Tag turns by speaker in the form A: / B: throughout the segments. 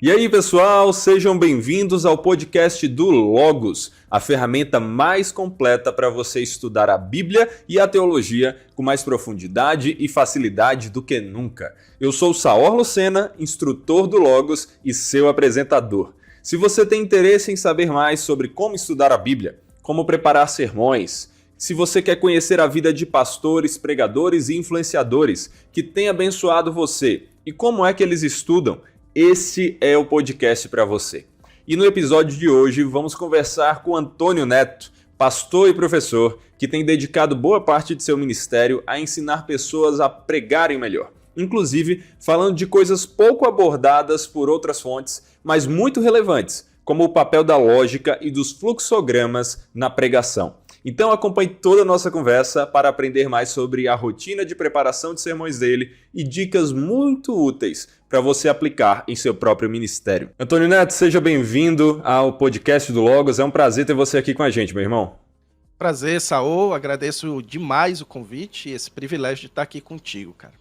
A: E aí, pessoal, sejam bem-vindos ao podcast do Logos, a ferramenta mais completa para você estudar a Bíblia e a teologia com mais profundidade e facilidade do que nunca. Eu sou Saor Lucena, instrutor do Logos e seu apresentador. Se você tem interesse em saber mais sobre como estudar a Bíblia, como preparar sermões, se você quer conhecer a vida de pastores, pregadores e influenciadores que têm abençoado você e como é que eles estudam, esse é o podcast para você. E no episódio de hoje vamos conversar com Antônio Neto, pastor e professor, que tem dedicado boa parte de seu ministério a ensinar pessoas a pregarem melhor. Inclusive falando de coisas pouco abordadas por outras fontes, mas muito relevantes, como o papel da lógica e dos fluxogramas na pregação. Então acompanhe toda a nossa conversa para aprender mais sobre a rotina de preparação de sermões dele e dicas muito úteis para você aplicar em seu próprio ministério. Antônio Neto, seja bem-vindo ao podcast do Logos. É um prazer ter você aqui com a gente, meu irmão.
B: Prazer, Saô. Agradeço demais o convite e esse privilégio de estar aqui contigo, cara.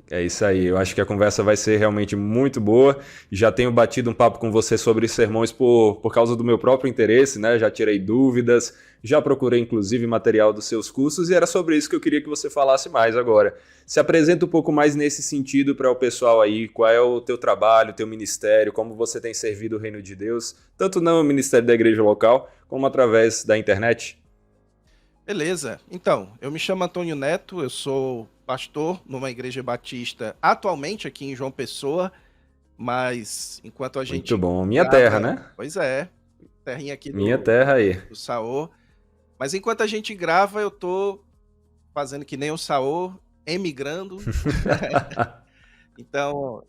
A: É isso aí, eu acho que a conversa vai ser realmente muito boa. Já tenho batido um papo com você sobre sermões por causa do meu próprio interesse, né? Já tirei dúvidas, já procurei inclusive material dos seus cursos e era sobre isso que eu queria que você falasse mais agora. Se apresenta um pouco mais nesse sentido para o pessoal aí, qual é o teu trabalho, o teu ministério, como você tem servido o reino de Deus, tanto no ministério da igreja local, como através da internet.
B: Beleza. Então, eu me chamo Antônio Neto, eu sou pastor numa igreja batista atualmente aqui em João Pessoa, mas enquanto a
A: Muito
B: gente
A: bom, minha terra,
B: grava,
A: né?
B: pois é, terrinha aqui
A: Minha
B: do,
A: terra aí.
B: do Saô, mas enquanto a gente grava, eu tô fazendo que nem o Saô, emigrando. Então,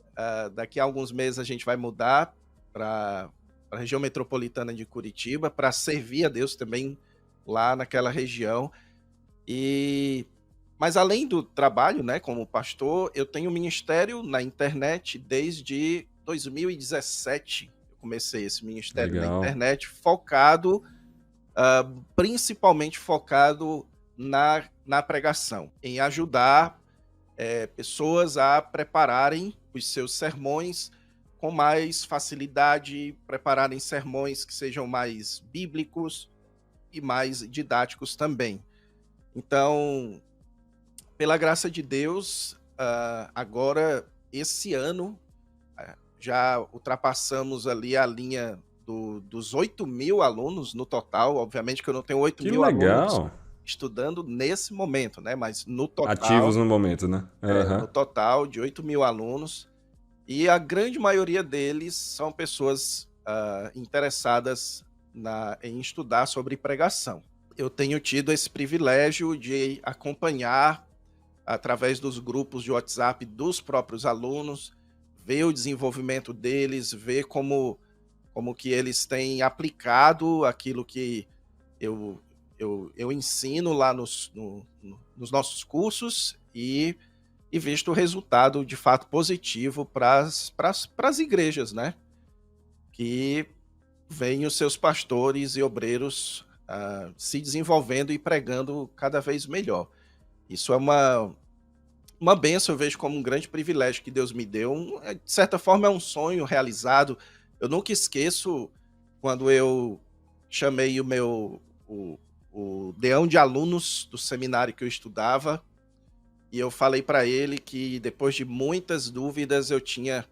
B: daqui a alguns meses a gente vai mudar para a região metropolitana de Curitiba para servir a Deus também lá naquela região. Mas além do trabalho, né, como pastor, eu tenho ministério na internet desde 2017. Eu comecei esse ministério na
A: Legal.
B: internet focado, principalmente focado na pregação, em ajudar pessoas a prepararem os seus sermões com mais facilidade, prepararem sermões que sejam mais bíblicos e mais didáticos também. Então, pela graça de Deus, agora, esse ano, já ultrapassamos ali a linha dos 8.000 alunos no total. Obviamente que eu não tenho 8
A: Que
B: mil alunos
A: legal.
B: estudando nesse momento, né? Mas no
A: Ativos
B: total,
A: no momento, né?
B: no
A: Aham.
B: total de 8.000 alunos. E a grande maioria deles são pessoas interessadas em estudar sobre pregação. Eu tenho tido esse privilégio de acompanhar, através dos grupos de WhatsApp dos próprios alunos, ver o desenvolvimento deles, ver como que eles têm aplicado aquilo que eu ensino lá nos nossos cursos e visto o resultado de fato positivo para as igrejas, né? Que veem os seus pastores e obreiros se desenvolvendo e pregando cada vez melhor. Isso é uma bênção, eu vejo como um grande privilégio que Deus me deu. De certa forma é um sonho realizado. Eu nunca esqueço quando eu chamei o deão de alunos do seminário que eu estudava, e eu falei para ele que depois de muitas dúvidas eu tinha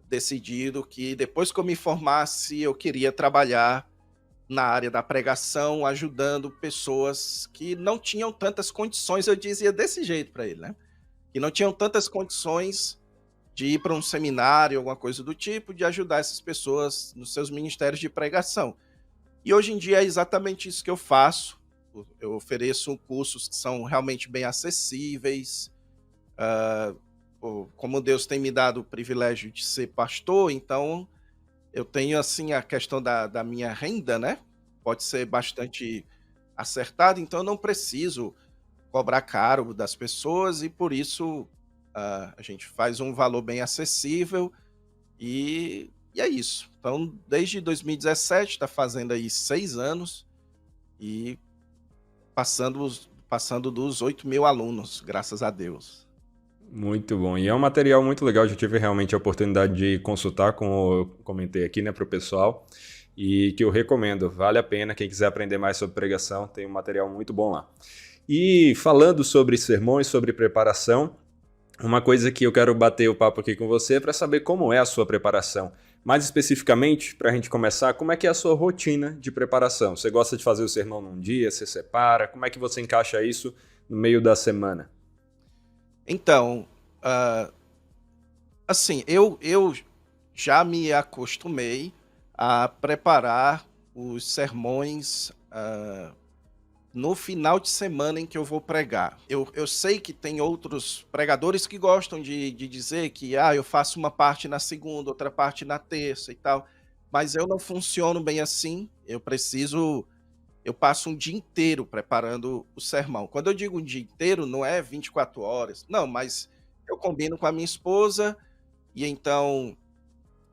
B: decidido que depois que eu me formasse eu queria trabalhar na área da pregação, ajudando pessoas que não tinham tantas condições. Eu dizia desse jeito para ele, né? Que não tinham tantas condições de ir para um seminário, alguma coisa do tipo, de ajudar essas pessoas nos seus ministérios de pregação. E hoje em dia é exatamente isso que eu faço. Eu ofereço cursos que são realmente bem acessíveis. Como Deus tem me dado o privilégio de ser pastor, então eu tenho assim a questão da minha renda, né? Pode ser bastante acertada, então eu não preciso cobrar caro das pessoas e por isso a gente faz um valor bem acessível e é isso. Então, desde 2017, está fazendo aí 6 anos e passando dos 8.000 alunos, graças a Deus.
A: Muito bom. E é um material muito legal. Eu tive realmente a oportunidade de consultar, como eu comentei aqui, né, para o pessoal, e que eu recomendo. Vale a pena. Quem quiser aprender mais sobre pregação, tem um material muito bom lá. E falando sobre sermões, sobre preparação, uma coisa que eu quero bater o papo aqui com você é para saber como é a sua preparação. Mais especificamente, para a gente começar, como é que é a sua rotina de preparação? Você gosta de fazer o sermão num dia, você separa? Como é que você encaixa isso no meio da semana?
B: Então, assim, eu já me acostumei a preparar os sermões no final de semana em que eu vou pregar. Eu sei que tem outros pregadores que gostam de dizer que eu faço uma parte na segunda, outra parte na terça e tal, mas eu não funciono bem assim. Eu passo um dia inteiro preparando o sermão. Quando eu digo um dia inteiro, não é 24 horas, não, mas eu combino com a minha esposa e então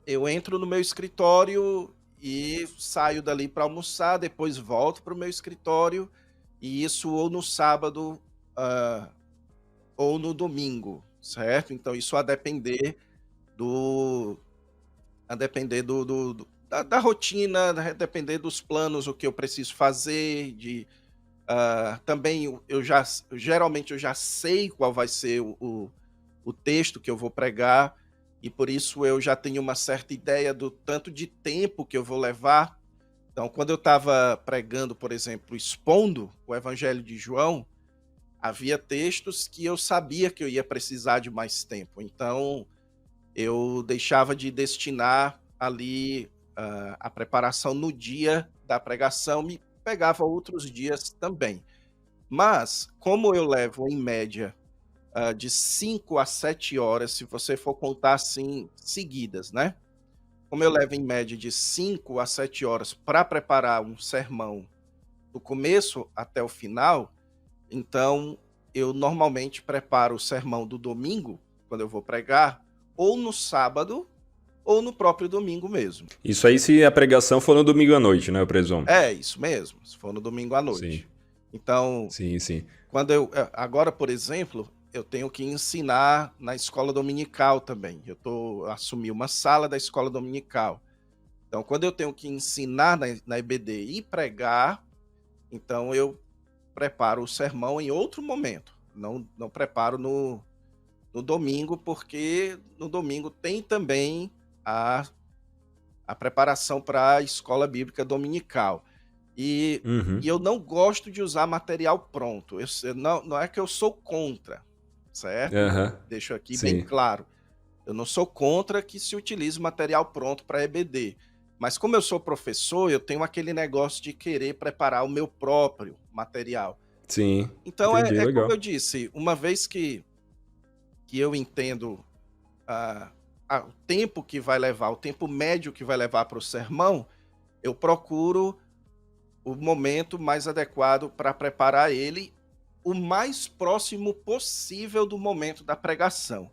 B: eu entro no meu escritório e saio dali para almoçar, depois volto para o meu escritório, e isso ou no sábado, hã, ou no domingo, certo? Então isso do a depender da rotina, a depender dos planos, o que eu preciso fazer, também geralmente eu já sei qual vai ser o texto que eu vou pregar, e por isso eu já tenho uma certa ideia do tanto de tempo que eu vou levar. Então, quando eu estava pregando, por exemplo, expondo o Evangelho de João, havia textos que eu sabia que eu ia precisar de mais tempo. Então, eu deixava de destinar ali a preparação no dia da pregação, me pegava outros dias também. Mas, como eu levo em média de 5 a 7 horas, se você for contar assim, seguidas, né? Como eu levo em média de 5 a 7 horas para preparar um sermão do começo até o final, então eu normalmente preparo o sermão do domingo, quando eu vou pregar, ou no sábado, ou no próprio domingo mesmo.
A: Isso aí se a pregação for no domingo à noite, né, eu presumo?
B: É, isso mesmo, se for no domingo à
A: Sim,
B: noite. Então,
A: sim, sim.
B: agora, por exemplo, eu tenho que ensinar na escola dominical também. Assumi uma sala da escola dominical. Então, quando eu tenho que ensinar na EBD e pregar, então eu preparo o sermão em outro momento. Não preparo no domingo, porque no domingo tem também a, a preparação para a escola bíblica dominical. E
A: Uhum.
B: eu não gosto de usar material pronto. Não é que eu sou contra, certo?
A: Aham.
B: Deixo aqui bem
A: Sim.
B: claro. Eu não sou contra que se utilize material pronto para EBD. Mas como eu sou professor, eu tenho aquele negócio de querer preparar o meu próprio material.
A: Sim.
B: Então
A: Entendi,
B: é como eu
A: legal.
B: disse, uma vez que eu entendo ah, o tempo que vai levar, o tempo médio que vai levar para o sermão, eu procuro o momento mais adequado para preparar ele o mais próximo possível do momento da pregação.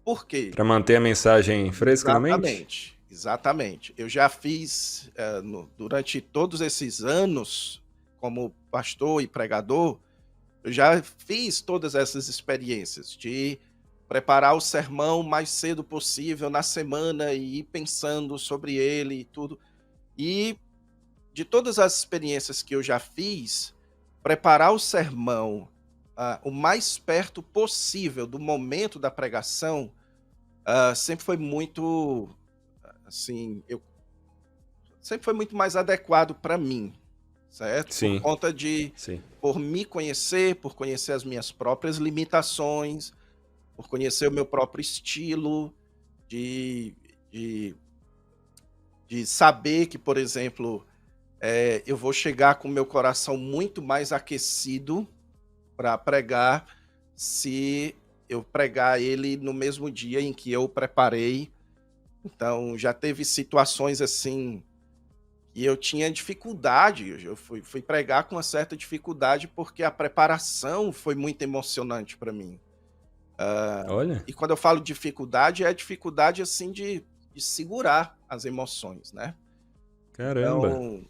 B: Por quê?
A: Para manter a mensagem fresca na mente?
B: Exatamente, exatamente. Eu já fiz, durante todos esses anos, como pastor e pregador, eu já fiz todas essas experiências de preparar o sermão o mais cedo possível na semana e ir pensando sobre ele e tudo. E de todas as experiências que eu já fiz, preparar o sermão o mais perto possível do momento da pregação sempre foi muito, assim, sempre foi muito mais adequado para mim, certo? Por
A: Sim,
B: conta
A: sim.
B: por me conhecer, por conhecer as minhas próprias limitações, por conhecer o meu próprio estilo, de, de, de saber que, por exemplo, eu vou chegar com o meu coração muito mais aquecido para pregar se eu pregar ele no mesmo dia em que eu preparei. Então, já teve situações assim e eu tinha dificuldade, eu fui pregar com uma certa dificuldade, porque a preparação foi muito emocionante para mim.
A: Olha,
B: E quando eu falo dificuldade, é dificuldade, assim, de segurar as emoções, né.
A: caramba.
B: Então,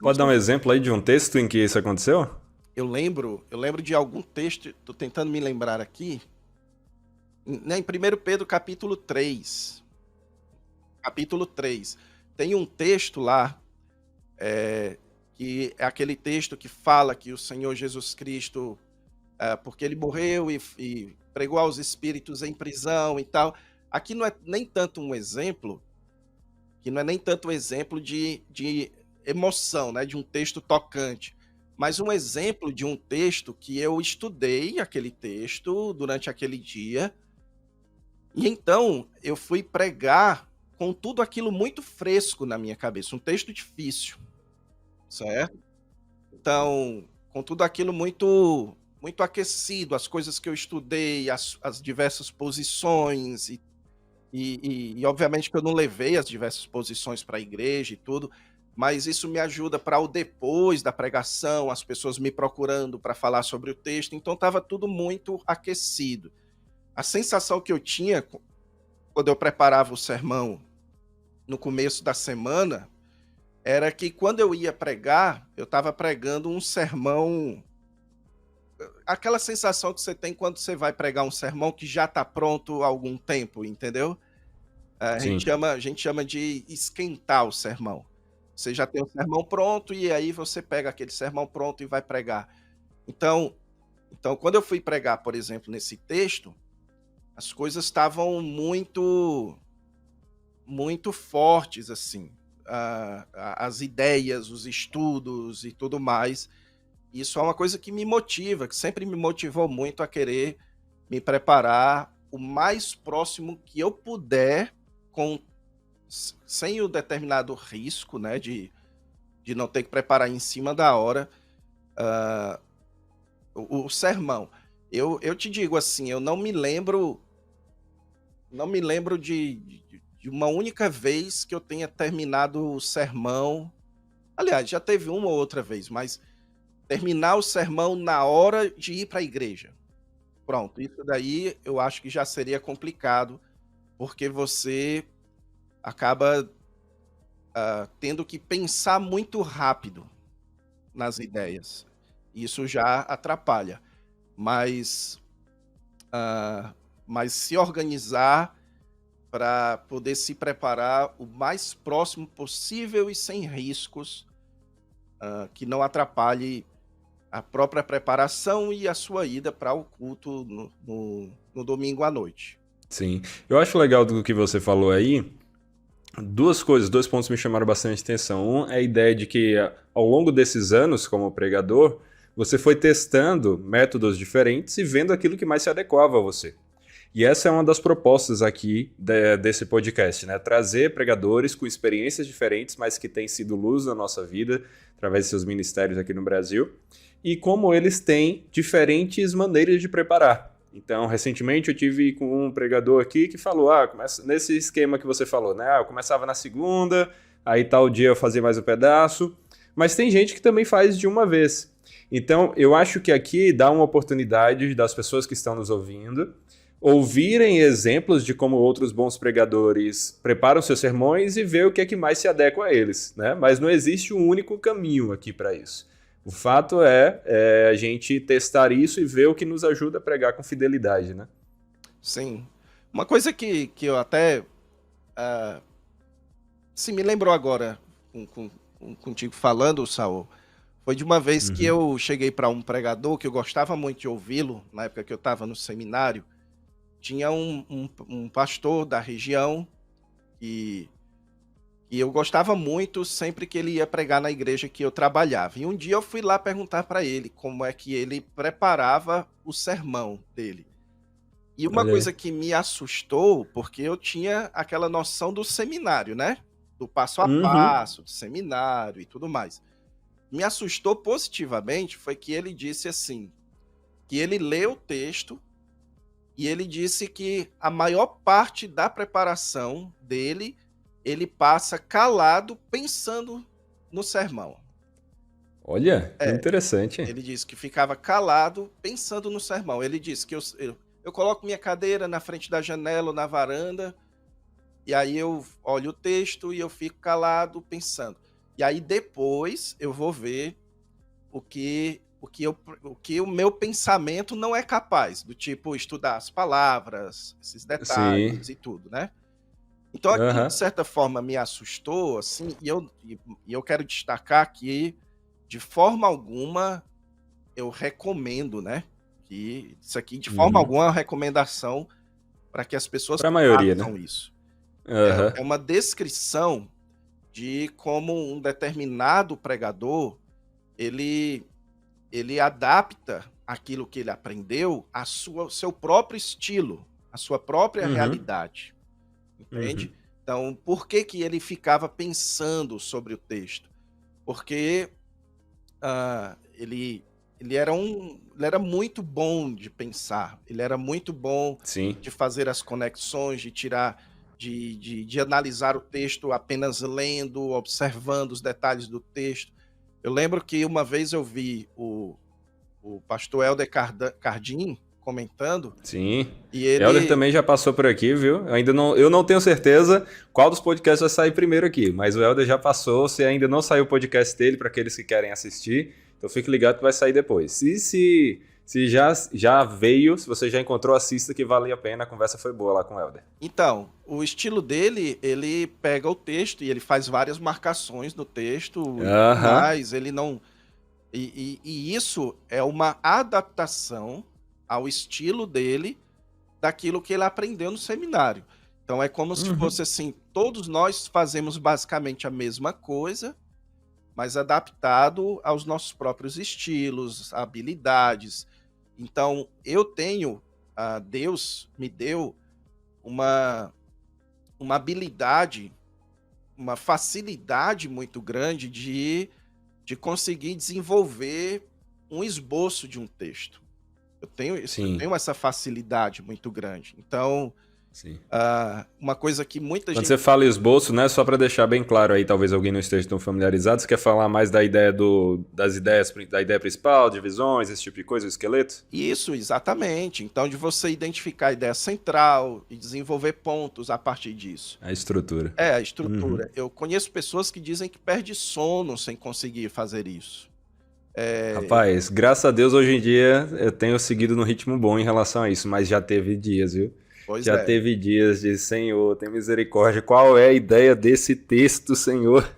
B: não
A: Pode dar um
B: são
A: exemplo aí de um texto em que isso aconteceu?
B: eu lembro de algum texto, tô tentando me lembrar aqui, Em 1 Pedro capítulo 3, tem um texto lá, que é aquele texto que fala que o Senhor Jesus Cristo, porque ele morreu e pregou aos espíritos em prisão e tal. Aqui não é nem tanto um exemplo, que não é nem tanto um exemplo de emoção, né, de um texto tocante, mas um exemplo de um texto que eu estudei aquele texto durante aquele dia, e então eu fui pregar com tudo aquilo muito fresco na minha cabeça, um texto difícil, certo? Então, com tudo aquilo muito aquecido, as coisas que eu estudei, as diversas posições e obviamente que eu não levei as diversas posições para a igreja e tudo, mas isso me ajuda para o depois da pregação, as pessoas me procurando para falar sobre o texto, então estava tudo muito aquecido. A sensação que eu tinha quando eu preparava o sermão no começo da semana era que quando eu ia pregar, eu estava pregando um sermão, aquela sensação que você tem quando você vai pregar um sermão que já está pronto há algum tempo, entendeu?
A: Sim.
B: A gente chama de esquentar o sermão. Você já tem o sermão pronto e aí você pega aquele sermão pronto e vai pregar. Então, quando eu fui pregar, por exemplo, nesse texto, as coisas estavam muito fortes, assim, as ideias, os estudos e tudo mais. Isso é uma coisa que me motiva, que sempre me motivou muito a querer me preparar o mais próximo que eu puder, com sem o determinado risco, né, de não ter que preparar em cima da hora, o sermão. Eu te digo assim, eu não me lembro de uma única vez que eu tenha terminado o sermão. Aliás, já teve uma ou outra vez, mas terminar o sermão na hora de ir para a igreja. Pronto, isso daí eu acho que já seria complicado, porque você acaba, tendo que pensar muito rápido nas ideias. Isso já atrapalha. Mas, ah, mas se organizar para poder se preparar o mais próximo possível e sem riscos, que não atrapalhe a própria preparação e a sua ida para o culto no domingo à noite.
A: Sim. Eu acho legal do que você falou aí. Duas coisas, dois pontos me chamaram bastante atenção. Um é a ideia de que ao longo desses anos como pregador, você foi testando métodos diferentes e vendo aquilo que mais se adequava a você. E essa é uma das propostas aqui desse podcast, né? Trazer pregadores com experiências diferentes, mas que têm sido luz na nossa vida, através de seus ministérios aqui no Brasil, e como eles têm diferentes maneiras de preparar. Então, recentemente eu tive com um pregador aqui que falou, nesse esquema que você falou, né? Eu começava na segunda, aí tal dia eu fazia mais um pedaço, mas tem gente que também faz de uma vez. Então, eu acho que aqui dá uma oportunidade das pessoas que estão nos ouvindo ouvirem exemplos de como outros bons pregadores preparam seus sermões e ver o que é que mais se adequa a eles, né? Mas não existe um único caminho aqui para isso. O fato é a gente testar isso e ver o que nos ajuda a pregar com fidelidade, né?
B: Sim. Uma coisa que eu até, se me lembrou agora, contigo falando, Saul, foi de uma vez que
A: Uhum.
B: eu cheguei para um pregador que eu gostava muito de ouvi-lo, na época que eu estava no seminário. Tinha um pastor da região que, que eu gostava muito sempre que ele ia pregar na igreja que eu trabalhava. E um dia eu fui lá perguntar para ele como é que ele preparava o sermão dele. E uma
A: Olha
B: coisa
A: aí.
B: que me assustou, porque eu tinha aquela noção do seminário, né? Do passo a
A: Uhum.
B: passo, do seminário e tudo mais. Me assustou positivamente foi que ele disse assim, que ele leu o texto e ele disse que a maior parte da preparação dele, ele passa calado pensando no sermão.
A: Olha, que
B: É,
A: interessante.
B: ele disse que ficava calado pensando no sermão. Ele disse que eu coloco minha cadeira na frente da janela ou na varanda, e aí eu olho o texto e eu fico calado pensando. E aí depois eu vou ver o que o que o meu pensamento não é capaz, do tipo estudar as palavras, esses
A: Sim.
B: detalhes e tudo, né? Então aquilo de
A: Aham.
B: certa forma me assustou, assim, e eu quero destacar que de forma alguma eu recomendo, né? Que isso aqui de forma
A: Uhum.
B: alguma é uma recomendação para que as pessoas
A: Pra maioria, né?
B: façam isso.
A: Aham.
B: É uma descrição de como um determinado pregador ele ele adapta aquilo que ele aprendeu ao seu próprio estilo, à sua própria
A: Uhum.
B: realidade,
A: Uhum.
B: entende? Então, por que que ele ficava pensando sobre o texto? Porque ele ele era muito bom de pensar, ele era muito bom
A: Sim.
B: de fazer as conexões, de tirar de analisar o texto apenas lendo, observando os detalhes do texto. Eu lembro que uma vez eu vi o pastor Helder Cardim comentando,
A: Sim.
B: e
A: Helder
B: ele
A: também já passou por aqui, viu? Eu não tenho certeza qual dos podcasts vai sair primeiro aqui, mas o Helder já passou. Se ainda não saiu o podcast dele, para aqueles que querem assistir, então fique ligado que vai sair depois. Se já veio, se você já encontrou, assista que vale a pena. A conversa foi boa lá com o Helder.
B: então, o estilo dele, ele pega o texto e ele faz várias marcações no texto e tudo
A: Aham.
B: mais, ele não. E isso é uma adaptação ao estilo dele, daquilo que ele aprendeu no seminário. Então é como se
A: Uhum.
B: fosse assim, todos nós fazemos basicamente a mesma coisa, mas adaptado aos nossos próprios estilos, habilidades. Então eu tenho, Deus me deu uma, uma habilidade, uma facilidade muito grande de conseguir desenvolver um esboço de um texto. Eu
A: Sim,
B: tenho essa facilidade muito grande. Então,
A: sim.
B: uma coisa que muita
A: Quando
B: gente.
A: você fala esboço, né, só para deixar bem claro aí, talvez alguém não esteja tão familiarizado, você quer falar mais da ideia das ideias, da ideia principal, divisões, esse tipo de coisa, o esqueleto?
B: Isso, exatamente. Então, de você identificar a ideia central e desenvolver pontos a partir disso.
A: A estrutura.
B: É, a
A: Uhum.
B: estrutura. Eu conheço pessoas que dizem que perde sono sem conseguir fazer isso. É,
A: Rapaz, graças a Deus hoje em dia eu tenho seguido no ritmo bom em relação a isso, mas já teve dias, viu?
B: pois
A: Já
B: é.
A: teve dias de Senhor, tem misericórdia. Qual é a ideia desse texto, Senhor?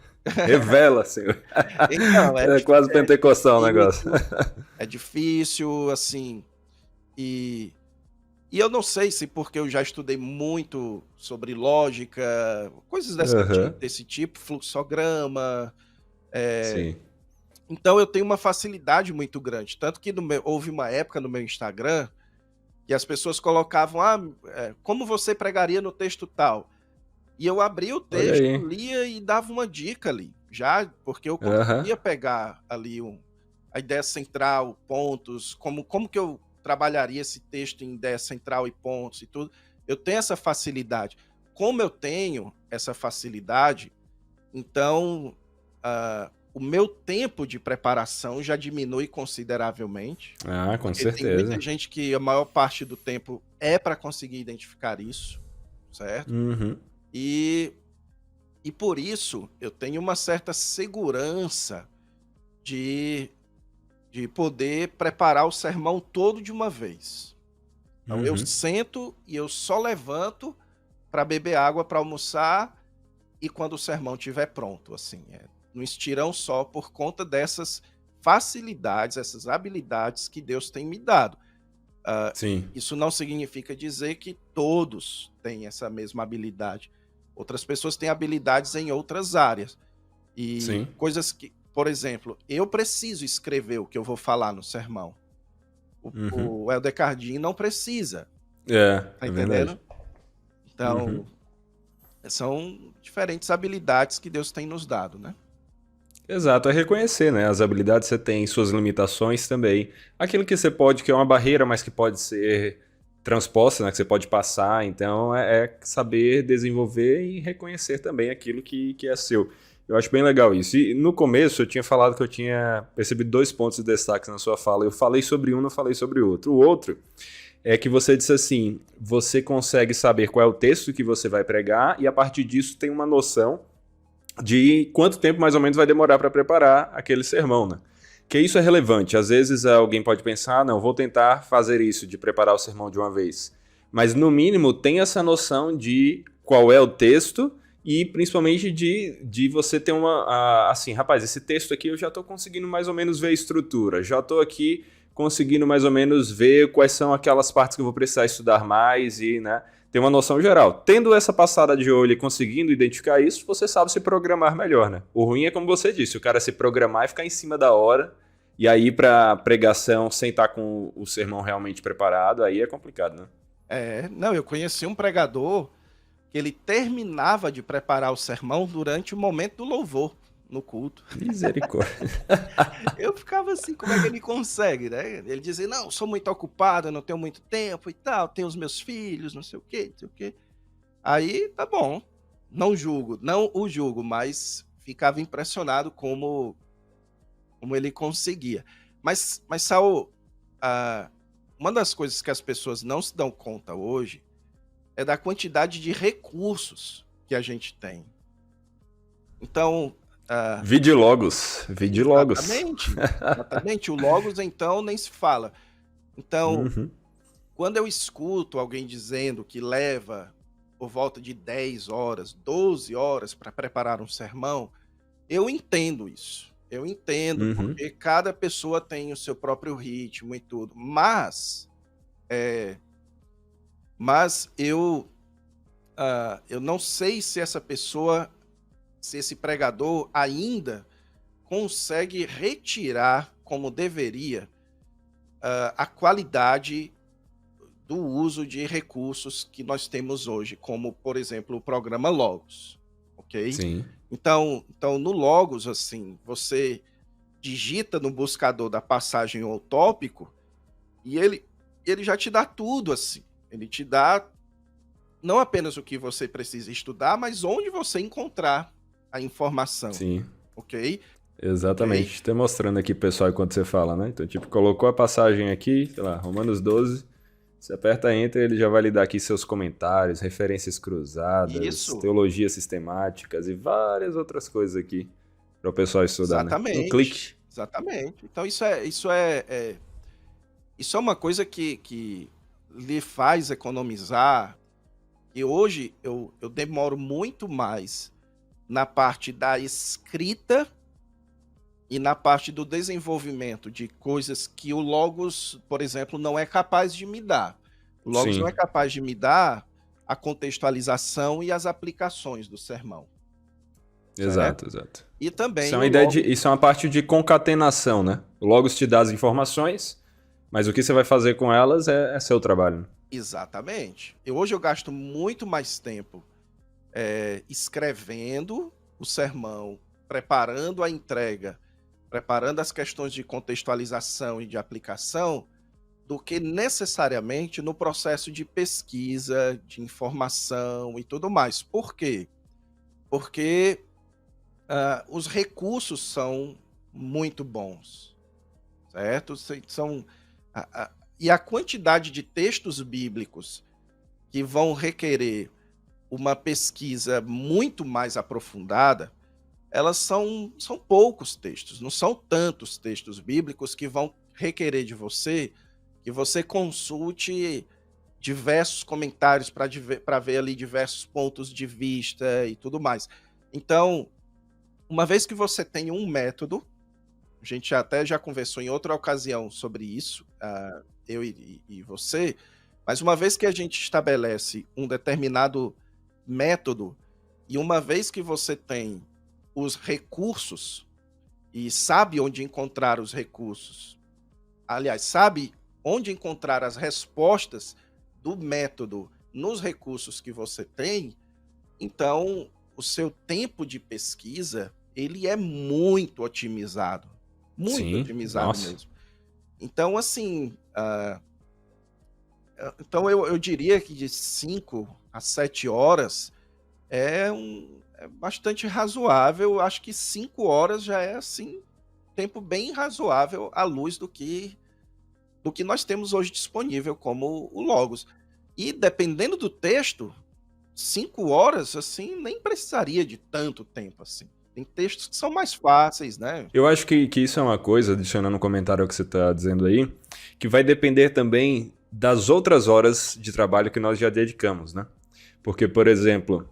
A: Revela, Senhor.
B: Então,
A: É quase pentecostal o negócio.
B: difícil, é difícil, assim, e E eu não sei se porque eu já estudei muito sobre lógica, coisas
A: Aham,
B: desse tipo, fluxograma, eh,
A: sim.
B: então eu tenho uma facilidade muito grande, tanto que houve uma época no meu Instagram que as pessoas colocavam: como você pregaria no texto tal?". E eu abria o
A: Olha
B: texto,
A: aí.
B: lia e dava uma dica ali, já, porque eu
A: Aham,
B: conseguia pegar ali a ideia central, pontos, como que eu trabalharia esse texto em ideia central e pontos e tudo. Eu tenho essa facilidade. Como eu tenho essa facilidade, então, o meu tempo de preparação já diminui consideravelmente,
A: ah, com
B: porque tem muita
A: certeza.
B: gente que a maior parte do tempo é para conseguir identificar isso, certo?
A: Uhum.
B: E e por isso eu tenho uma certa segurança de poder preparar o sermão todo de uma vez. Então eu
A: Uhum.
B: sento e eu só levanto para beber água, para almoçar e quando o sermão estiver pronto, assim, num estirão só por conta dessas facilidades, essas habilidades que Deus tem me dado.
A: Sim,
B: Isso não significa dizer que todos têm essa mesma habilidade. Outras pessoas têm habilidades em outras áreas. E
A: sim.
B: coisas que, por exemplo, eu preciso escrever o que eu vou falar no sermão.
A: Uhum.
B: O Helder Cardim não precisa,
A: É,
B: tá
A: é verdade.
B: entendendo?
A: Uhum.
B: Então, são diferentes habilidades que Deus tem nos dado, né?
A: Exato, é reconhecer, né? As habilidades você tem, suas limitações também. Aquilo que você pode, que é uma barreira, mas que pode ser transposta, né? Que você pode passar. Então, é saber desenvolver e reconhecer também aquilo que é seu. Eu acho bem legal isso. E no começo eu tinha falado que eu tinha percebido dois pontos de destaque na sua fala. Eu falei sobre um, não falei sobre o outro. O outro é que você disse assim: você consegue saber qual é o texto que você vai pregar e a partir disso tem uma noção de quanto tempo mais ou menos vai demorar para preparar aquele sermão, né? Que isso é relevante. Às vezes alguém pode pensar, não, vou tentar fazer isso, de preparar o sermão de uma vez. Mas no mínimo tem essa noção de qual é o texto e principalmente de você ter assim, rapaz, esse texto aqui eu já estou conseguindo mais ou menos ver a estrutura, já estou aqui conseguindo mais ou menos ver quais são aquelas partes que eu vou precisar estudar mais e, né, ter uma noção geral. Tendo essa passada de olho e conseguindo identificar isso, você sabe se programar melhor, né? O ruim é como você disse, o cara se programar e ficar em cima da hora e aí para pregação sem estar com o sermão realmente preparado, aí é complicado, né?
B: Não, eu conheci um pregador que ele terminava de preparar o sermão durante o momento do louvor no culto.
A: Misericórdia.
B: Eu ficava assim, como é que ele consegue, né? Ele dizia, não, sou muito ocupado, eu não tenho muito tempo e tal, tenho os meus filhos, não sei o quê, não sei o quê. Aí, tá bom, não o julgo, mas ficava impressionado como ele conseguia. Mas Saul, uma das coisas que as pessoas não se dão conta hoje é da quantidade de recursos que a gente tem. Então,
A: Videologos.
B: exatamente. O Logos, então, nem se fala. Então,
A: Uhum.
B: quando eu escuto alguém dizendo que leva por volta de 10 horas, 12 horas para preparar um sermão, eu entendo isso. Eu entendo,
A: Uhum.
B: porque cada pessoa tem o seu próprio ritmo e tudo. Mas eu não sei se se esse pregador ainda consegue retirar, como deveria, a qualidade do uso de recursos que nós temos hoje, como, por exemplo, o programa Logos, ok?
A: Sim.
B: Então, no Logos, assim, você digita no buscador da passagem ou tópico e ele já te dá tudo, assim. Ele te dá não apenas o que você precisa estudar, mas onde você encontrar a informação,
A: Sim.
B: ok?
A: Exatamente.
B: Ok?
A: Estou mostrando aqui, pessoal, enquanto você fala, né? Então, tipo, colocou a passagem aqui, sei lá, Romanos 12. Você aperta Enter, ele já vai lhe dar aqui seus comentários, referências cruzadas,
B: Isso,
A: teologias sistemáticas e várias outras coisas aqui para o pessoal estudar, né? Um
B: exatamente,
A: clique.
B: exatamente. Então isso é uma coisa que lhe faz economizar. E hoje eu demoro muito mais na parte da escrita e na parte do desenvolvimento de coisas que o Logos, por exemplo, não é capaz de me dar. O Logos não
A: Sim,
B: é capaz de me dar a contextualização e as aplicações do sermão, certo?
A: exato, exato.
B: E
A: Isso é
B: também
A: uma
B: o
A: ideia
B: Logos.
A: isso é uma parte de concatenação, né? O Logos te dá as informações, mas o que você vai fazer com elas é seu trabalho, né?
B: Exatamente. Hoje eu gasto muito mais tempo escrevendo o sermão, preparando a entrega, preparando as questões de contextualização e de aplicação, do que necessariamente no processo de pesquisa, de informação e tudo mais. Por quê? Porque os recursos são muito bons, certo? E a quantidade de textos bíblicos que vão requerer uma pesquisa muito mais aprofundada, elas são poucos textos, não são tantos textos bíblicos que vão requerer de você que você consulte diversos comentários para ver ali diversos pontos de vista e tudo mais. Então, uma vez que você tem um método, a gente até já conversou em outra ocasião sobre isso, eu e você, mas uma vez que a gente estabelece um determinado método, e uma vez que você tem os recursos e sabe onde encontrar os recursos, aliás, sabe onde encontrar as respostas do método nos recursos que você tem, então o seu tempo de pesquisa ele é muito
A: Sim,
B: otimizado
A: nossa.
B: mesmo. Então, assim, então eu diria que de 5 a 7 horas é bastante razoável. Acho que 5 horas já é assim tempo bem razoável à luz do que nós temos hoje disponível como o Logos. E dependendo do texto, 5 horas assim nem precisaria de tanto tempo assim. Tem textos que são mais fáceis, né?
A: Eu acho que isso é uma coisa, adicionando um comentário ao que você está dizendo aí, que vai depender também das outras horas de trabalho que nós já dedicamos, né? Porque, por exemplo,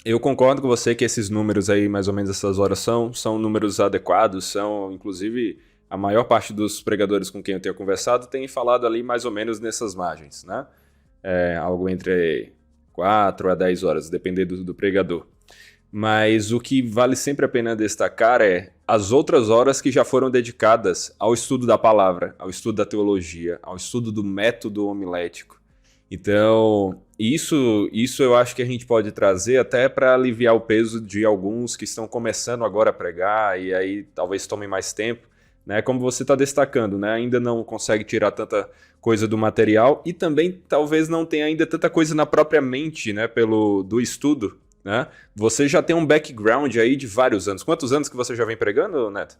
A: eu concordo com você que esses números aí, mais ou menos essas horas, são números adequados, são, inclusive, a maior parte dos pregadores com quem eu tenho conversado tem falado ali mais ou menos nessas margens, né? Algo entre 4 a 10 horas, dependendo do pregador. Mas o que vale sempre a pena destacar é as outras horas que já foram dedicadas ao estudo da palavra, ao estudo da teologia, ao estudo do método homilético. Então, isso eu acho que a gente pode trazer até para aliviar o peso de alguns que estão começando agora a pregar e aí talvez tomem mais tempo, né? Como você está destacando, né? Ainda não consegue tirar tanta coisa do material e também talvez não tenha ainda tanta coisa na própria mente, né? Do estudo, né? Você já tem um background aí de vários anos. Quantos anos que você já vem pregando, Neto?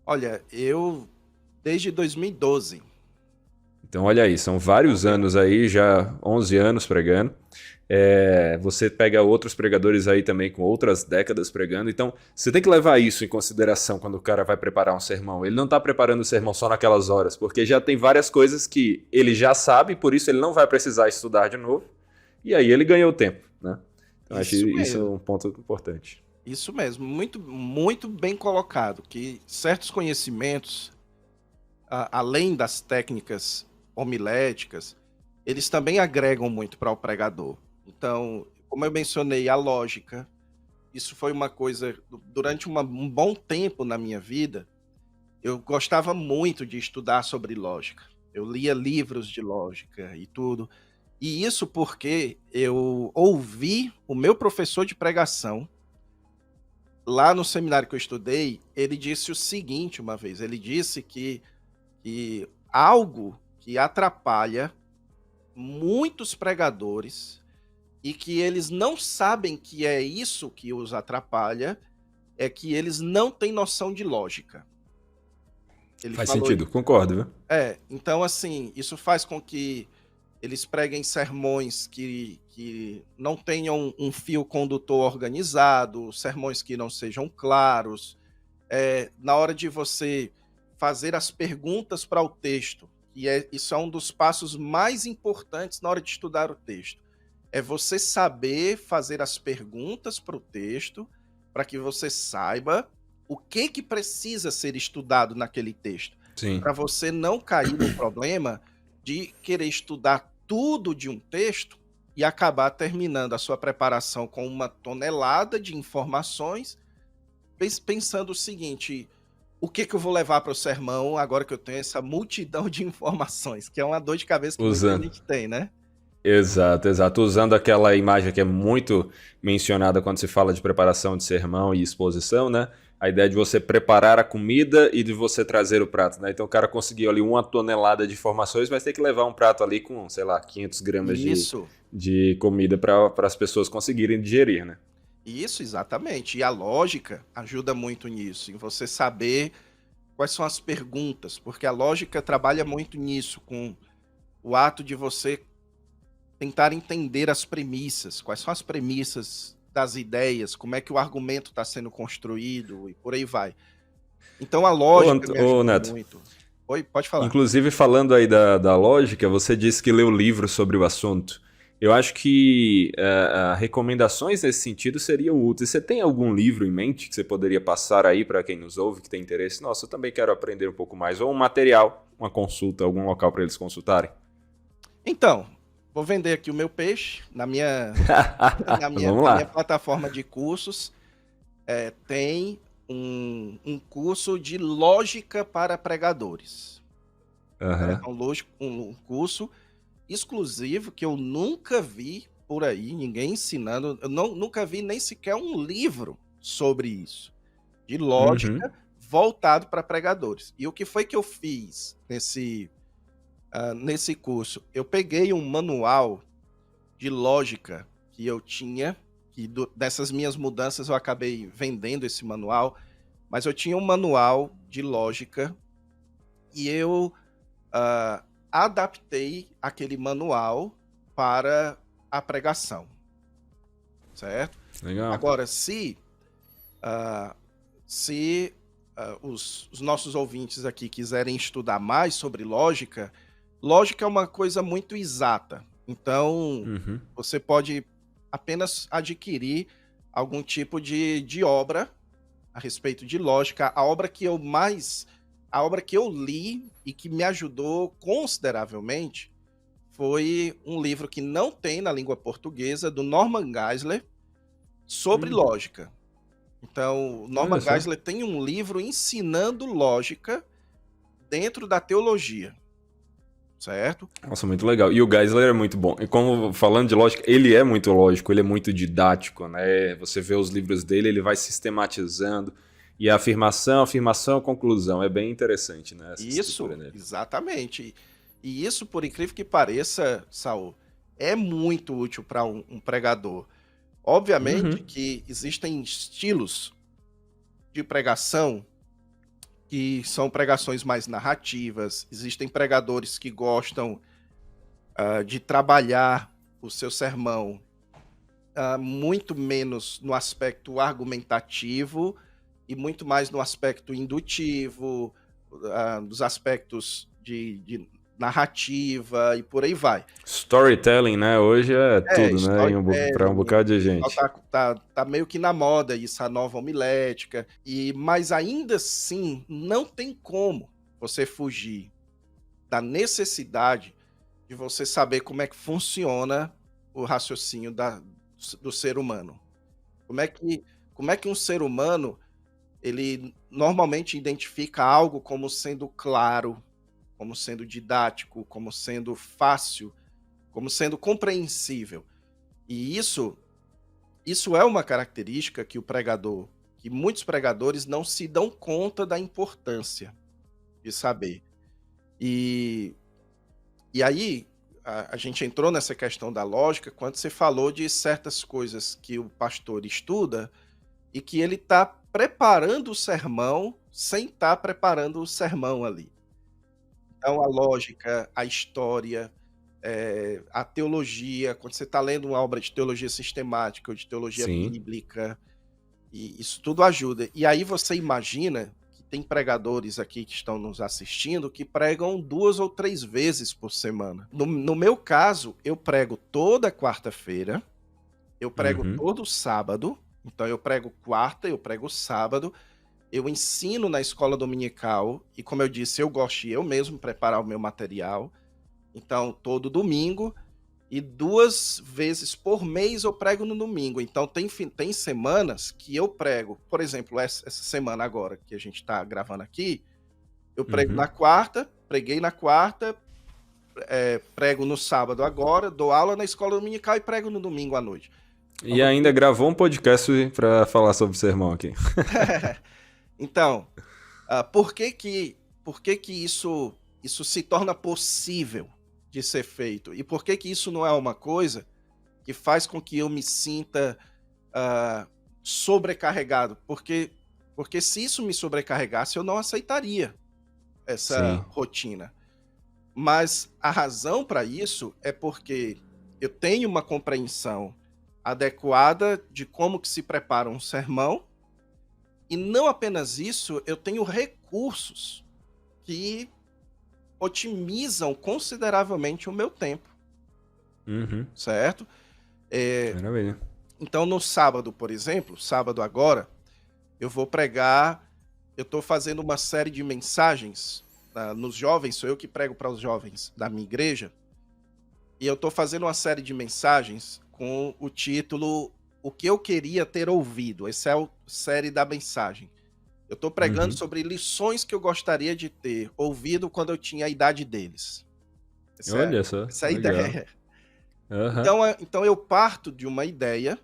B: Olha, eu desde 2012.
A: Então, olha aí, são vários anos aí, já 11 anos pregando. Você pega outros pregadores aí também com outras décadas pregando. Então, você tem que levar isso em consideração quando o cara vai preparar um sermão. Ele não está preparando o sermão só naquelas horas, porque já tem várias coisas que ele já sabe, por isso ele não vai precisar estudar de novo. E aí ele ganhou tempo, né? Então, acho que isso é um ponto importante.
B: Isso mesmo, muito, muito bem colocado, que certos conhecimentos, além das técnicas homiléticas, eles também agregam muito para o pregador. Então, como eu mencionei, a lógica, isso foi uma coisa, durante um bom tempo na minha vida, eu gostava muito de estudar sobre lógica. Eu lia livros de lógica e tudo. E isso porque eu ouvi o meu professor de pregação, lá no seminário que eu estudei, ele disse o seguinte uma vez, ele disse que algo que atrapalha muitos pregadores e que eles não sabem que é isso que os atrapalha, é que eles não têm noção de lógica. Ele
A: Faz
B: falou
A: sentido,
B: isso.
A: concordo, viu?
B: Então assim, isso faz com que eles preguem sermões que não tenham um fio condutor organizado, sermões que não sejam claros. Na hora de você fazer as perguntas para o texto, isso é um dos passos mais importantes na hora de estudar o texto. É você saber fazer as perguntas para o texto, para que você saiba o que precisa ser estudado naquele texto.
A: Sim.
B: Para você não cair no problema de querer estudar tudo de um texto e acabar terminando a sua preparação com uma tonelada de informações, pensando o seguinte: o que eu vou levar para o sermão agora que eu tenho essa multidão de informações, que é uma dor de cabeça que muita gente tem, né?
A: Exato, exato. Usando aquela imagem que é muito mencionada quando se fala de preparação de sermão e exposição, né? A ideia de você preparar a comida e de você trazer o prato, né? Então o cara conseguiu ali 1 tonelada de informações, mas tem que levar um prato ali com, sei lá, 500 gramas de comida para as pessoas conseguirem digerir, né?
B: Isso, exatamente. E a lógica ajuda muito nisso, em você saber quais são as perguntas, porque a lógica trabalha muito nisso, com o ato de você tentar entender as premissas, quais são as premissas das ideias, como é que o argumento está sendo construído e por aí vai. Então a lógica me ajuda
A: Neto,
B: muito. Oi, pode falar.
A: inclusive falando aí da lógica, você disse que leu livro sobre o assunto. Eu acho que recomendações nesse sentido seriam úteis. Você tem algum livro em mente que você poderia passar aí para quem nos ouve, que tem interesse? Nossa, eu também quero aprender um pouco mais. Ou um material, uma consulta, algum local para eles consultarem?
B: Então, vou vender aqui o meu peixe na minha,
A: Vamos
B: na
A: lá.
B: minha plataforma de cursos. Tem um curso de lógica para pregadores.
A: Uhum.
B: Um curso exclusivo que eu nunca vi por aí, ninguém ensinando. Eu nunca vi nem sequer um livro sobre isso, de lógica voltado para pregadores. E o que foi que eu fiz nesse curso? Eu peguei um manual de lógica que eu tinha, dessas minhas mudanças eu acabei vendendo esse manual, mas eu tinha um manual de lógica e eu adaptei aquele manual para a pregação, certo?
A: Legal.
B: Agora, se Ah, se os nossos ouvintes aqui quiserem estudar mais sobre lógica, lógica é uma coisa muito exata. Então,
A: Uhum.
B: você pode apenas adquirir algum tipo de obra a respeito de lógica. A obra que eu li e que me ajudou consideravelmente foi um livro que não tem na língua portuguesa, do Norman Geisler, sobre
A: Hum.
B: lógica. Então,
A: Olha
B: Norman
A: só.
B: Geisler tem um livro ensinando lógica dentro da teologia, certo?
A: Nossa, muito legal. E o Geisler é muito bom. E como falando de lógica, ele é muito lógico, ele é muito didático, né? Você vê os livros dele, ele vai sistematizando. E a afirmação, conclusão. É bem interessante, né? Essa estrutura
B: Isso,
A: nele.
B: exatamente. E isso, por incrível que pareça, Saul, é muito útil para um pregador. Obviamente
A: Uhum.
B: que existem estilos de pregação que são pregações mais narrativas, existem pregadores que gostam de trabalhar o seu sermão muito menos no aspecto argumentativo e muito mais no aspecto indutivo, dos aspectos de narrativa e por aí vai.
A: Storytelling, né? Hoje é tudo, né? Para um
B: Storytelling,
A: bocado de
B: o
A: gente.
B: pessoal tá meio que na moda isso, a nova homilética, mas ainda assim não tem como você fugir da necessidade de você saber como é que funciona o raciocínio do ser humano. Como é que, como é que um ser humano ele normalmente identifica algo como sendo claro, como sendo didático, como sendo fácil, como sendo compreensível. E isso é uma característica que muitos pregadores não se dão conta da importância de saber. E, e aí a gente entrou nessa questão da lógica quando você falou de certas coisas que o pastor estuda e que ele está preparando o sermão sem estar preparando o sermão ali. Então, a lógica, a história, a teologia, quando você está lendo uma obra de teologia sistemática ou de teologia
A: Sim.
B: bíblica, e isso tudo ajuda. E aí você imagina que tem pregadores aqui que estão nos assistindo que pregam 2 ou 3 vezes por semana. No meu caso, eu prego toda quarta-feira, eu prego
A: Uhum.
B: todo sábado, então eu prego quarta, eu prego sábado, eu ensino na escola dominical, e como eu disse, eu gosto de eu mesmo preparar o meu material, então todo domingo, e 2 vezes por mês eu prego no domingo. Então tem semanas que eu prego, por exemplo, essa semana agora que a gente está gravando aqui, eu prego
A: Uhum.
B: na quarta, preguei na quarta, prego no sábado agora, dou aula na escola dominical e prego no domingo à noite. Então
A: E ainda gravou um podcast para falar sobre o sermão aqui.
B: então, por que que isso se torna possível de ser feito? E por que que isso não é uma coisa que faz com que eu me sinta ah, sobrecarregado? Porque se isso me sobrecarregasse, eu não aceitaria essa
A: Sim.
B: rotina. Mas a razão para isso é porque eu tenho uma compreensão adequada de como que se prepara um sermão, e não apenas isso, eu tenho recursos que otimizam consideravelmente o meu tempo,
A: Uhum.
B: certo? Eh,
A: Maravilha.
B: então no sábado, por exemplo, sábado agora, eu estou fazendo uma série de mensagens nos jovens, sou eu que prego para os jovens da minha igreja, e eu estou fazendo uma série de mensagens com o título O que eu queria ter ouvido. Essa é a série da mensagem. Eu estou pregando
A: Uhum.
B: sobre lições que eu gostaria de ter ouvido quando eu tinha a idade deles.
A: Olha só,
B: Essa é a
A: legal.
B: ideia.
A: Aham.
B: Então eu parto de uma ideia.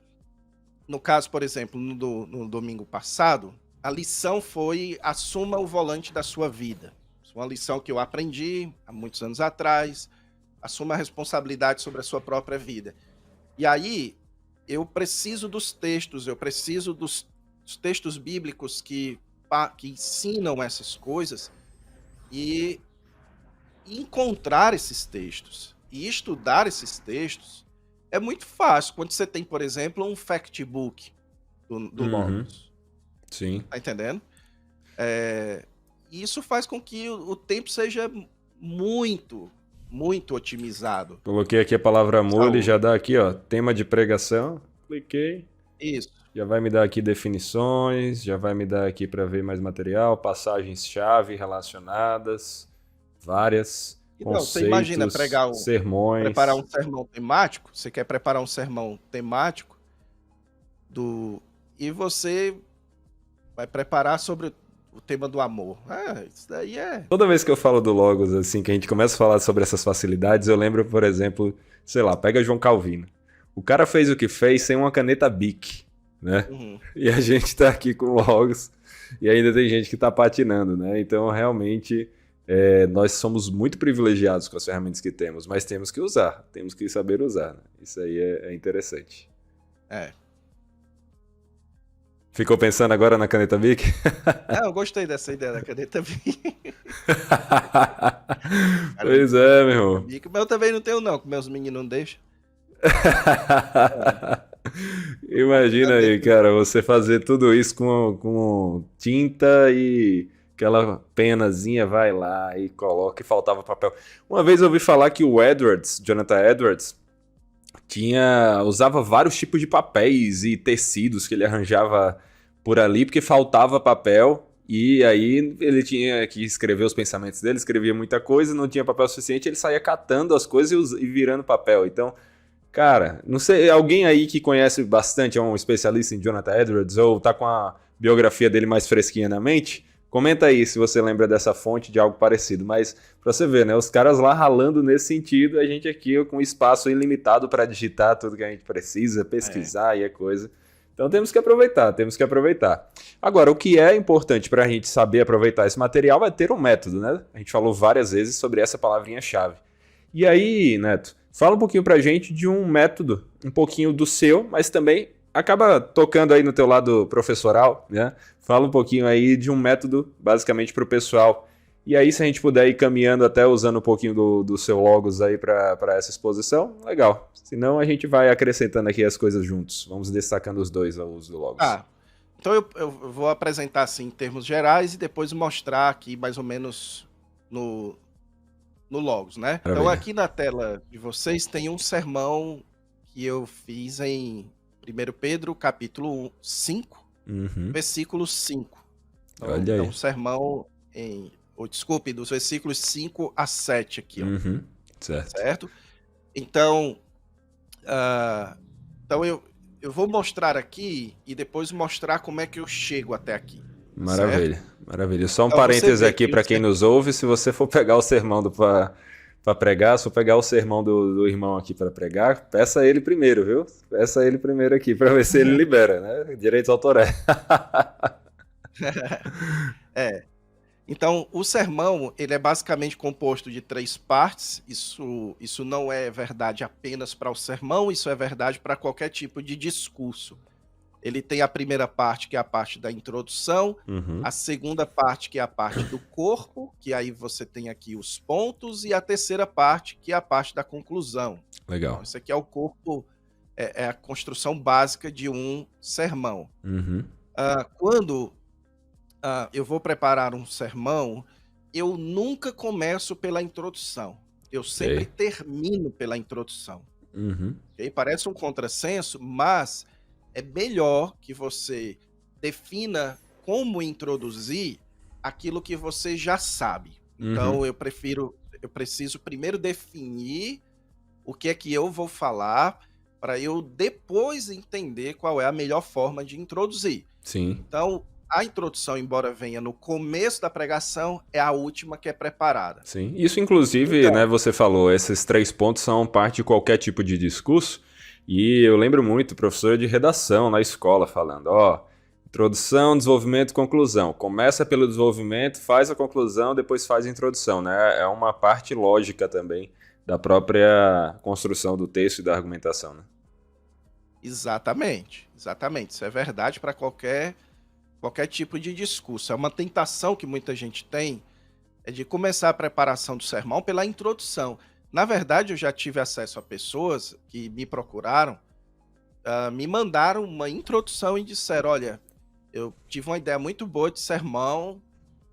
B: No caso, por exemplo, no domingo passado, a lição foi assuma o volante da sua vida. Isso é uma lição que eu aprendi há muitos anos atrás. Assuma a responsabilidade sobre a sua própria vida. E aí, eu preciso dos textos, eu preciso dos textos bíblicos que ensinam essas coisas e encontrar esses textos e estudar esses textos é muito fácil. Quando você tem, por exemplo, um fact book do
A: Uhum.
B: Logos.
A: Sim.
B: Tá entendendo? E isso faz com que o tempo seja muito, muito otimizado.
A: Coloquei aqui a palavra amor, ele
B: Saúde.
A: já dá aqui, ó, tema de pregação. Cliquei.
B: Isso.
A: Já vai me dar aqui definições, já vai me dar aqui para ver mais material, passagens-chave relacionadas, várias,
B: Então, você imagina
A: conceitos,
B: preparar
A: sermões.
B: um sermão temático, você quer preparar um sermão temático e você vai preparar sobre o tema do amor. Isso daí é...
A: Toda vez que eu falo do Logos, assim, que a gente começa a falar sobre essas facilidades, eu lembro, por exemplo, sei lá, pega João Calvino. O cara fez o que fez sem uma caneta Bic, né?
B: Uhum.
A: E a gente tá aqui com Logos e ainda tem gente que tá patinando, né? Então, realmente, nós somos muito privilegiados com as ferramentas que temos, mas temos que usar, temos que saber usar, né? Isso aí é interessante. Ficou pensando agora na caneta Bic?
B: Eu gostei dessa ideia da caneta Bic.
A: Pois é, meu irmão.
B: Bic, mas eu também não tenho não, que meus meninos não deixam.
A: Imagina aí, cara, você fazer tudo isso com tinta e aquela penazinha vai lá e coloca e faltava papel. Uma vez eu ouvi falar que o Jonathan Edwards, usava vários tipos de papéis e tecidos que ele arranjava por ali, porque faltava papel, e aí ele tinha que escrever os pensamentos dele, escrevia muita coisa, não tinha papel suficiente, ele saía catando as coisas e virando papel. Então, cara, não sei, alguém aí que conhece bastante, é um especialista em Jonathan Edwards, ou tá com a biografia dele mais fresquinha na mente, comenta aí se você lembra dessa fonte de algo parecido. Mas pra você ver, né, os caras lá ralando nesse sentido, a gente aqui com espaço ilimitado para digitar tudo que a gente precisa, pesquisar e é coisa. Então temos que aproveitar, temos que aproveitar. Agora, o que é importante para a gente saber aproveitar esse material é ter um método, né? A gente falou várias vezes sobre essa palavrinha-chave. E aí, Neto, fala um pouquinho pra gente de um método, um pouquinho do seu, mas também acaba tocando aí no teu lado professoral, né? Fala um pouquinho aí de um método, basicamente, para o pessoal. E aí, se a gente puder ir caminhando até usando um pouquinho do seu Logos aí para essa exposição, legal. Senão a gente vai acrescentando aqui as coisas juntos. Vamos destacando os dois ao uso do Logos.
B: Então eu vou apresentar assim em termos gerais e depois mostrar aqui mais ou menos no Logos, né?
A: Maravilha.
B: Então aqui na tela de vocês tem um sermão que eu fiz em 1 Pedro, capítulo 5, versículo 5. Então,
A: Olha aí.
B: É um sermão desculpe, dos versículos 5 a 7 aqui, ó.
A: Certo.
B: Então, eu vou mostrar aqui e depois mostrar como é que eu chego até aqui.
A: Maravilha,
B: certo?
A: maravilha. Só um
B: Então,
A: parêntese
B: você vê
A: aqui
B: que
A: para quem nos ouve, se você for pegar o sermão para pregar, se for pegar o sermão do irmão aqui para pregar, peça ele primeiro, viu? Peça ele primeiro aqui para ver se ele libera, né? Direitos autorais.
B: Então, o sermão, ele é basicamente composto de 3 partes. Isso não é verdade apenas para o sermão, isso é verdade para qualquer tipo de discurso. Ele tem a primeira parte, que é a parte da introdução, a segunda parte, que é a parte do corpo, que aí você tem aqui os pontos, e a terceira parte, que é a parte da conclusão.
A: Legal.
B: Então, isso aqui é o corpo, é a construção básica de um sermão. Quando eu vou preparar um sermão, eu nunca começo pela introdução. Eu sempre termino pela introdução. Okay? Parece um contrassenso, mas é melhor que você defina como introduzir aquilo que você já sabe. Então, eu preciso primeiro definir o que é que eu vou falar para eu depois entender qual é a melhor forma de introduzir.
A: Sim.
B: Então, a introdução, embora venha no começo da pregação, é a última que é preparada.
A: Sim. Isso, inclusive,
B: Então,
A: né, você falou, esses 3 pontos são parte de qualquer tipo de discurso. E eu lembro muito, professor de redação na escola, falando, introdução, desenvolvimento e conclusão. Começa pelo desenvolvimento, faz a conclusão, depois faz a introdução, né? É uma parte lógica também da própria construção do texto e da argumentação, né?
B: Exatamente. Isso é verdade para qualquer tipo de discurso. É uma tentação que muita gente tem, é de começar a preparação do sermão pela introdução. Na verdade, eu já tive acesso a pessoas que me procuraram, me mandaram uma introdução e disseram, olha, eu tive uma ideia muito boa de sermão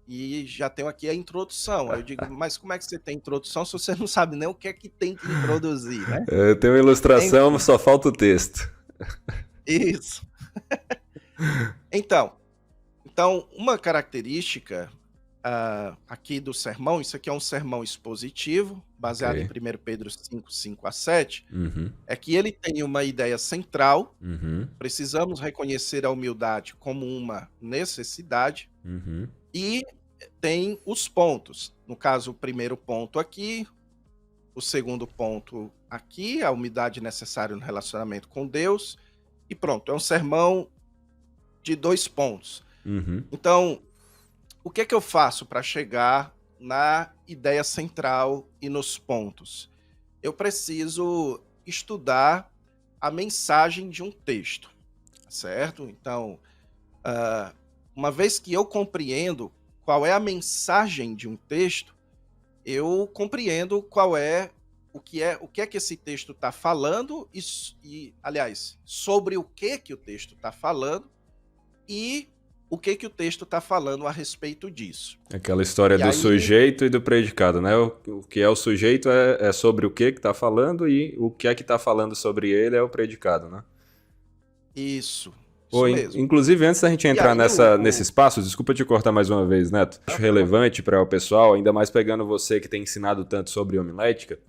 B: e já tenho aqui a introdução. Aí eu digo, mas como é que você tem introdução se você não sabe nem o que é que tem que introduzir, né?
A: Tem uma ilustração,
B: Enfim,
A: só falta o texto.
B: isso. Então, uma característica aqui do sermão, isso aqui é um sermão expositivo, baseado em
A: Ok.
B: 1 Pedro 5, 5 a 7,
A: Uhum,
B: é que ele tem uma ideia central.
A: uhum,
B: Precisamos reconhecer a humildade como uma necessidade
A: uhum,
B: e tem os pontos. No caso, o primeiro ponto aqui, o segundo ponto aqui, a humildade necessária no relacionamento com Deus, e pronto, é um sermão de 2 pontos.
A: uhum.
B: Então, o que é que eu faço para chegar na ideia central e nos pontos? Eu preciso estudar a mensagem de um texto, certo? Então, uma vez que eu compreendo qual é a mensagem de um texto, eu compreendo o que é que esse texto está falando aliás, sobre o que o texto está falando e o que o texto está falando a respeito disso.
A: Aquela história
B: E
A: do
B: aí,
A: sujeito e do predicado, né? O que é o sujeito é sobre o que está falando e o que é que está falando sobre ele é o predicado, né?
B: isso
A: Pô,
B: mesmo.
A: inclusive, antes da gente
B: E
A: entrar
B: aí
A: nesse espaço, desculpa te cortar mais uma vez, Neto. Acho relevante para o pessoal, ainda mais pegando você que tem ensinado tanto sobre homilética,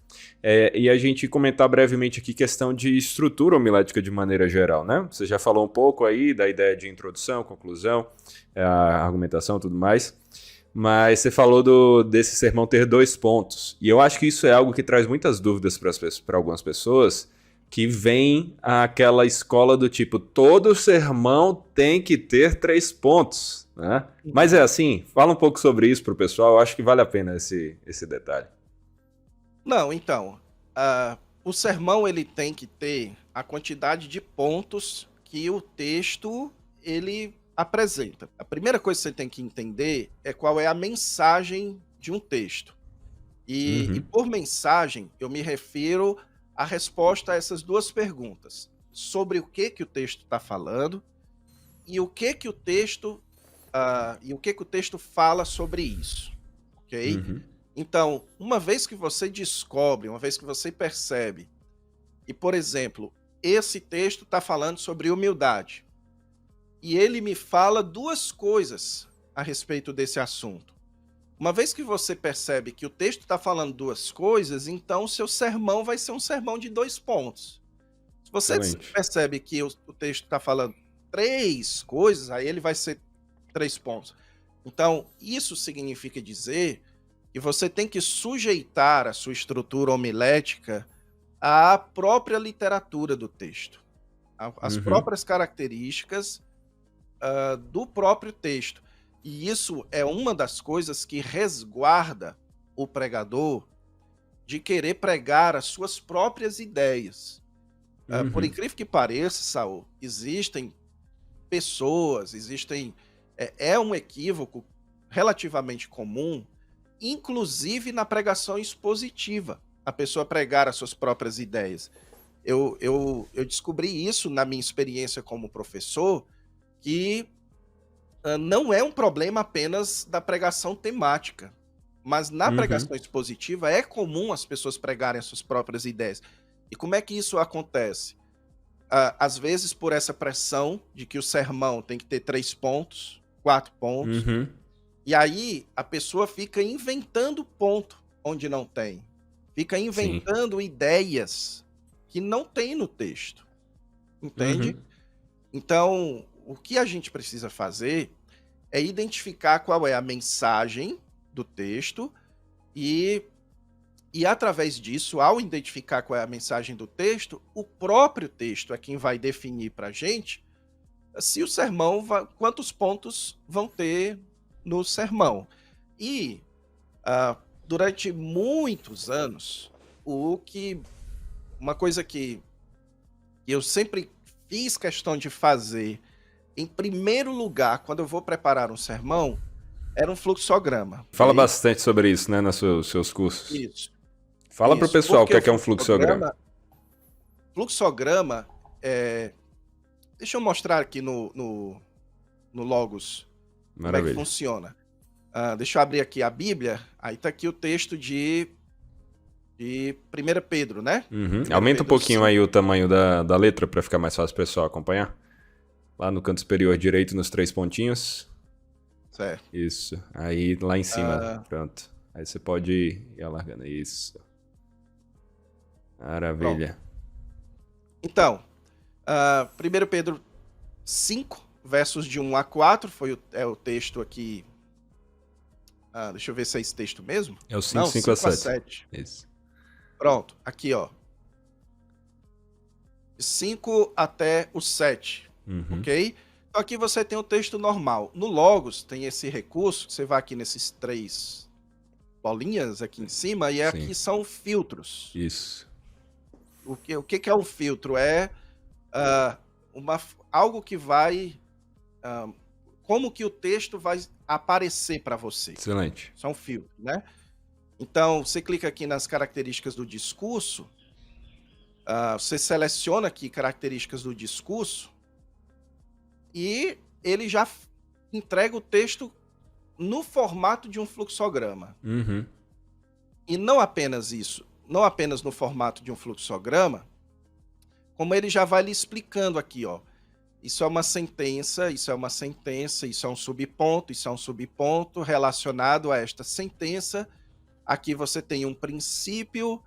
A: e a gente comentar brevemente aqui questão de estrutura homilética de maneira geral, né? Você já falou um pouco aí da ideia de introdução, conclusão, a argumentação e tudo mais, mas você falou desse sermão ter 2 pontos, e eu acho que isso é algo que traz muitas dúvidas para algumas pessoas, que vem aquela escola do tipo, todo sermão tem que ter 3 pontos, né? Mas é assim, fala um pouco sobre isso pro pessoal, eu acho que vale a pena esse detalhe.
B: Não, então, o sermão ele tem que ter a quantidade de pontos que o texto ele apresenta. A primeira coisa que você tem que entender é qual é a mensagem de um texto. E
A: Uhum,
B: por mensagem, eu me refiro à resposta a essas 2 perguntas. Sobre o que o texto está falando e o que o texto fala sobre isso, ok?
A: uhum,
B: Então, uma vez que você descobre, uma vez que você percebe, e por exemplo, esse texto está falando sobre humildade, e ele me fala 2 coisas a respeito desse assunto. Uma vez que você percebe que o texto está falando 2 coisas, então o seu sermão vai ser um sermão de 2 pontos. Se você
A: excelente.
B: percebe que o texto está falando 3 coisas, aí ele vai ser 3 pontos. Então, isso significa dizer que você tem que sujeitar a sua estrutura homilética à própria literatura do texto, às
A: Uhum,
B: próprias características do próprio texto. E isso é uma das coisas que resguarda o pregador de querer pregar as suas próprias ideias. Por
A: uhum,
B: incrível que pareça, Saul, existem pessoas, é um equívoco relativamente comum, inclusive na pregação expositiva, a pessoa pregar as suas próprias ideias. Eu descobri isso na minha experiência como professor, que não é um problema apenas da pregação temática, mas na
A: uhum,
B: pregação expositiva é comum as pessoas pregarem as suas próprias ideias. E como é que isso acontece? Às vezes por essa pressão de que o sermão tem que ter 3 pontos, 4 pontos,
A: uhum,
B: e aí a pessoa fica inventando ponto onde não tem. Fica
A: sim.
B: inventando ideias que não tem no texto, entende?
A: Uhum,
B: Então, o que a gente precisa fazer é identificar qual é a mensagem do texto e através disso, ao identificar qual é a mensagem do texto, o próprio texto é quem vai definir para a gente se o sermão quantos pontos vão ter no sermão. E durante muitos anos, uma coisa que eu sempre fiz questão de fazer, em primeiro lugar, quando eu vou preparar um sermão, era um fluxograma,
A: fala
B: ok?
A: bastante sobre isso, né, nos seus cursos.
B: Isso,
A: Fala pro
B: isso.
A: pessoal o
B: Porque
A: que
B: o
A: é um fluxograma.
B: fluxograma é... Deixa eu mostrar aqui no no Logos. Como é que
A: Maravilha.
B: funciona? Deixa eu abrir aqui a Bíblia. Aí tá aqui o texto de 1 Pedro, né?
A: Uhum.
B: 1
A: Aumenta um
B: Pedro
A: pouquinho
B: 5.
A: aí o tamanho da letra para ficar mais fácil o pessoal acompanhar. Lá no canto superior direito, nos 3 pontinhos.
B: Certo.
A: Isso. Aí lá em cima,
B: Ah,
A: pronto. Aí você pode ir alargando. Isso.
B: pronto.
A: Maravilha.
B: Então, 1 Pedro 5, versos de 1 a 4, é o texto aqui. Deixa eu ver se é esse texto mesmo.
A: É o 5,
B: Não,
A: 5 a
B: 5 a
A: 7.
B: 7.
A: Isso.
B: Pronto, aqui, ó. De 5 até o 7,
A: Uhum.
B: ok? Então aqui você tem o texto normal. No Logos tem esse recurso, você vai aqui nesses 3 bolinhas aqui em cima, e
A: Sim.
B: aqui são filtros.
A: Isso.
B: O que é um filtro? É algo que vai... como que o texto vai aparecer para você.
A: Excelente.
B: Isso é um filtro, né? Então, você clica aqui nas características do discurso, você seleciona aqui características do discurso e ele já entrega o texto no formato de um fluxograma.
A: Uhum.
B: E não apenas isso, não apenas no formato de um fluxograma, como ele já vai lhe explicando aqui, ó. Isso é uma sentença, isso é uma sentença, isso é um subponto relacionado a esta sentença. Aqui você tem um princípio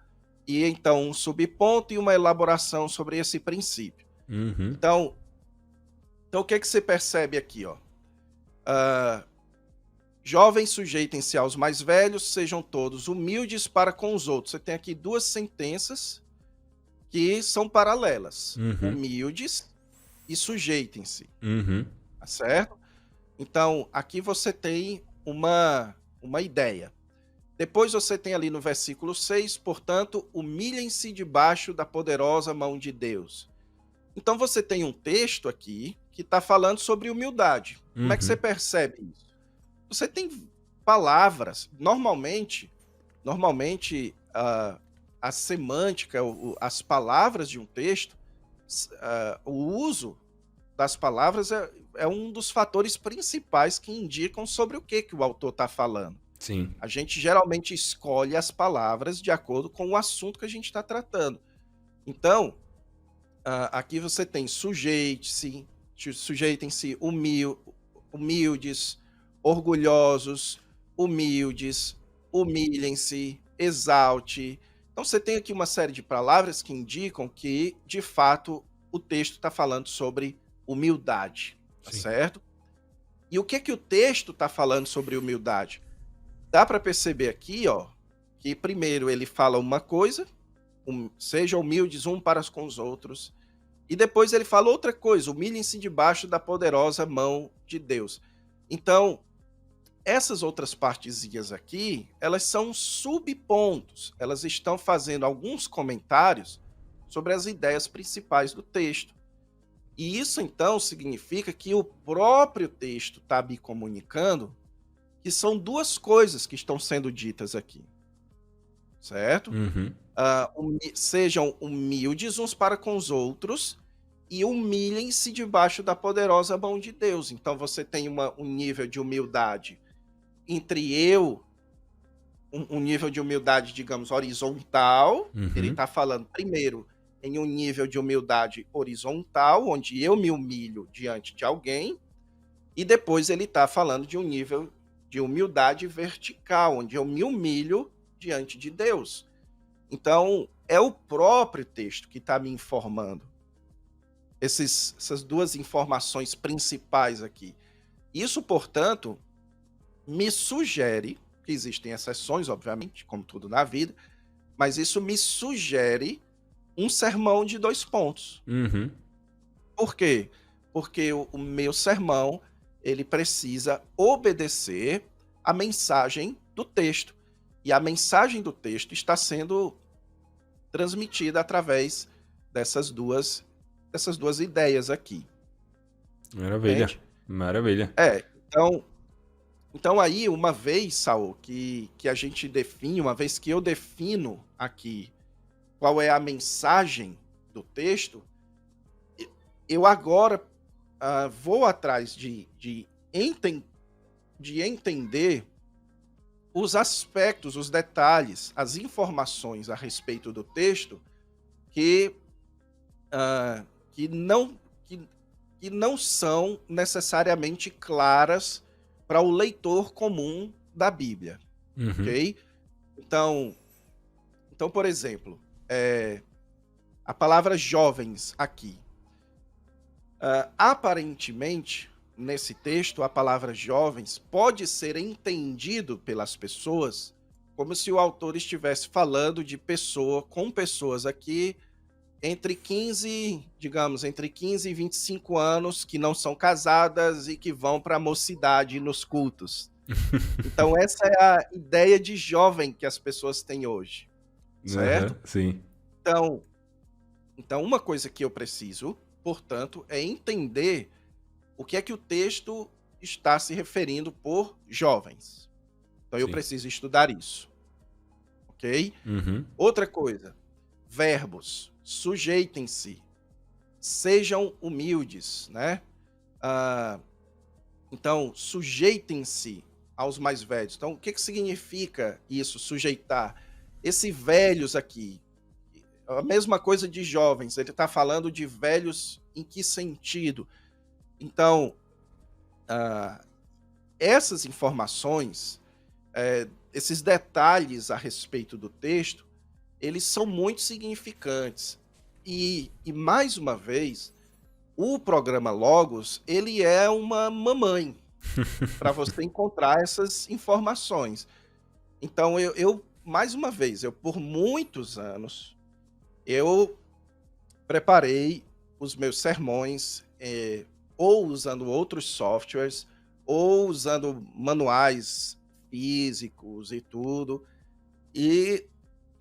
B: e então um subponto e uma elaboração sobre esse princípio.
A: Uhum.
B: Então o que você percebe aqui, ó? Jovens, sujeitem-se aos mais velhos, sejam todos humildes para com os outros. Você tem aqui 2 sentenças que são paralelas.
A: Uhum.
B: Humildes e sujeitem-se.
A: Uhum.
B: Tá certo? Então, aqui você tem uma ideia. Depois você tem ali no versículo 6, portanto, humilhem-se debaixo da poderosa mão de Deus. Então você tem um texto aqui que está falando sobre humildade. Como é que você percebe isso? Você tem palavras, normalmente a semântica, as palavras de um texto, o uso das palavras é um dos fatores principais que indicam sobre o que o autor está falando.
A: Sim.
B: A gente geralmente escolhe as palavras de acordo com o assunto que a gente está tratando. Então, aqui você tem sujeitem-se humildes, orgulhosos, humildes, humilhem-se, exalte. Então você tem aqui uma série de palavras que indicam que, de fato, o texto está falando sobre humildade, tá certo? E o que o texto está falando sobre humildade? Dá para perceber aqui, ó, que primeiro ele fala uma coisa, sejam humildes um para com os outros, e depois ele fala outra coisa, humilhem-se debaixo da poderosa mão de Deus. Então, essas outras partezinhas aqui, elas são subpontos, elas estão fazendo alguns comentários sobre as ideias principais do texto. E isso, então, significa que o próprio texto está me comunicando que são 2 coisas que estão sendo ditas aqui, certo?
A: Uhum.
B: Sejam humildes uns para com os outros e humilhem-se debaixo da poderosa mão de Deus. Então você tem um nível de humildade entre um nível de humildade, digamos, horizontal. Ele está falando primeiro em um nível de humildade horizontal, onde eu me humilho diante de alguém, e depois ele está falando de um nível de humildade vertical, onde eu me humilho diante de Deus. Então, é o próprio texto que está me informando essas 2 informações principais aqui. Isso, portanto, me sugere, que existem exceções, obviamente, como tudo na vida, mas isso me sugere um sermão de 2 pontos.
A: Uhum.
B: Por quê? Porque o meu sermão, ele precisa obedecer a mensagem do texto. E a mensagem do texto está sendo transmitida através dessas duas ideias aqui.
A: Maravilha.
B: Entende?
A: Maravilha.
B: Então aí, uma vez, Saul, que a gente define, uma vez que eu defino aqui qual é a mensagem do texto, eu agora vou atrás de entender os aspectos, os detalhes, as informações a respeito do texto que, que, não, que não são necessariamente claras para o leitor comum da Bíblia, ok? Então, por exemplo, a palavra jovens aqui. Aparentemente, nesse texto, a palavra jovens pode ser entendido pelas pessoas como se o autor estivesse falando de com pessoas aqui entre 15 e 25 anos que não são casadas e que vão para a mocidade nos cultos. Então, essa é a ideia de jovem que as pessoas têm hoje, certo?
A: Sim.
B: Então, uma coisa que eu preciso, portanto, é entender o que é que o texto está se referindo por jovens. Então, eu preciso estudar isso. Ok? Outra coisa, verbos. Sujeitem-se. Sejam humildes, né? Então, sujeitem-se aos mais velhos. Então, o que significa isso, sujeitar? Esse velhos aqui, a mesma coisa de jovens, ele está falando de velhos em que sentido? Então, essas informações, esses detalhes a respeito do texto, eles são muito significantes. E mais uma vez, o programa Logos, ele é uma mamãe para você encontrar essas informações. Então, eu mais uma vez, por muitos anos, eu preparei os meus sermões ou usando outros softwares, ou usando manuais físicos e tudo. E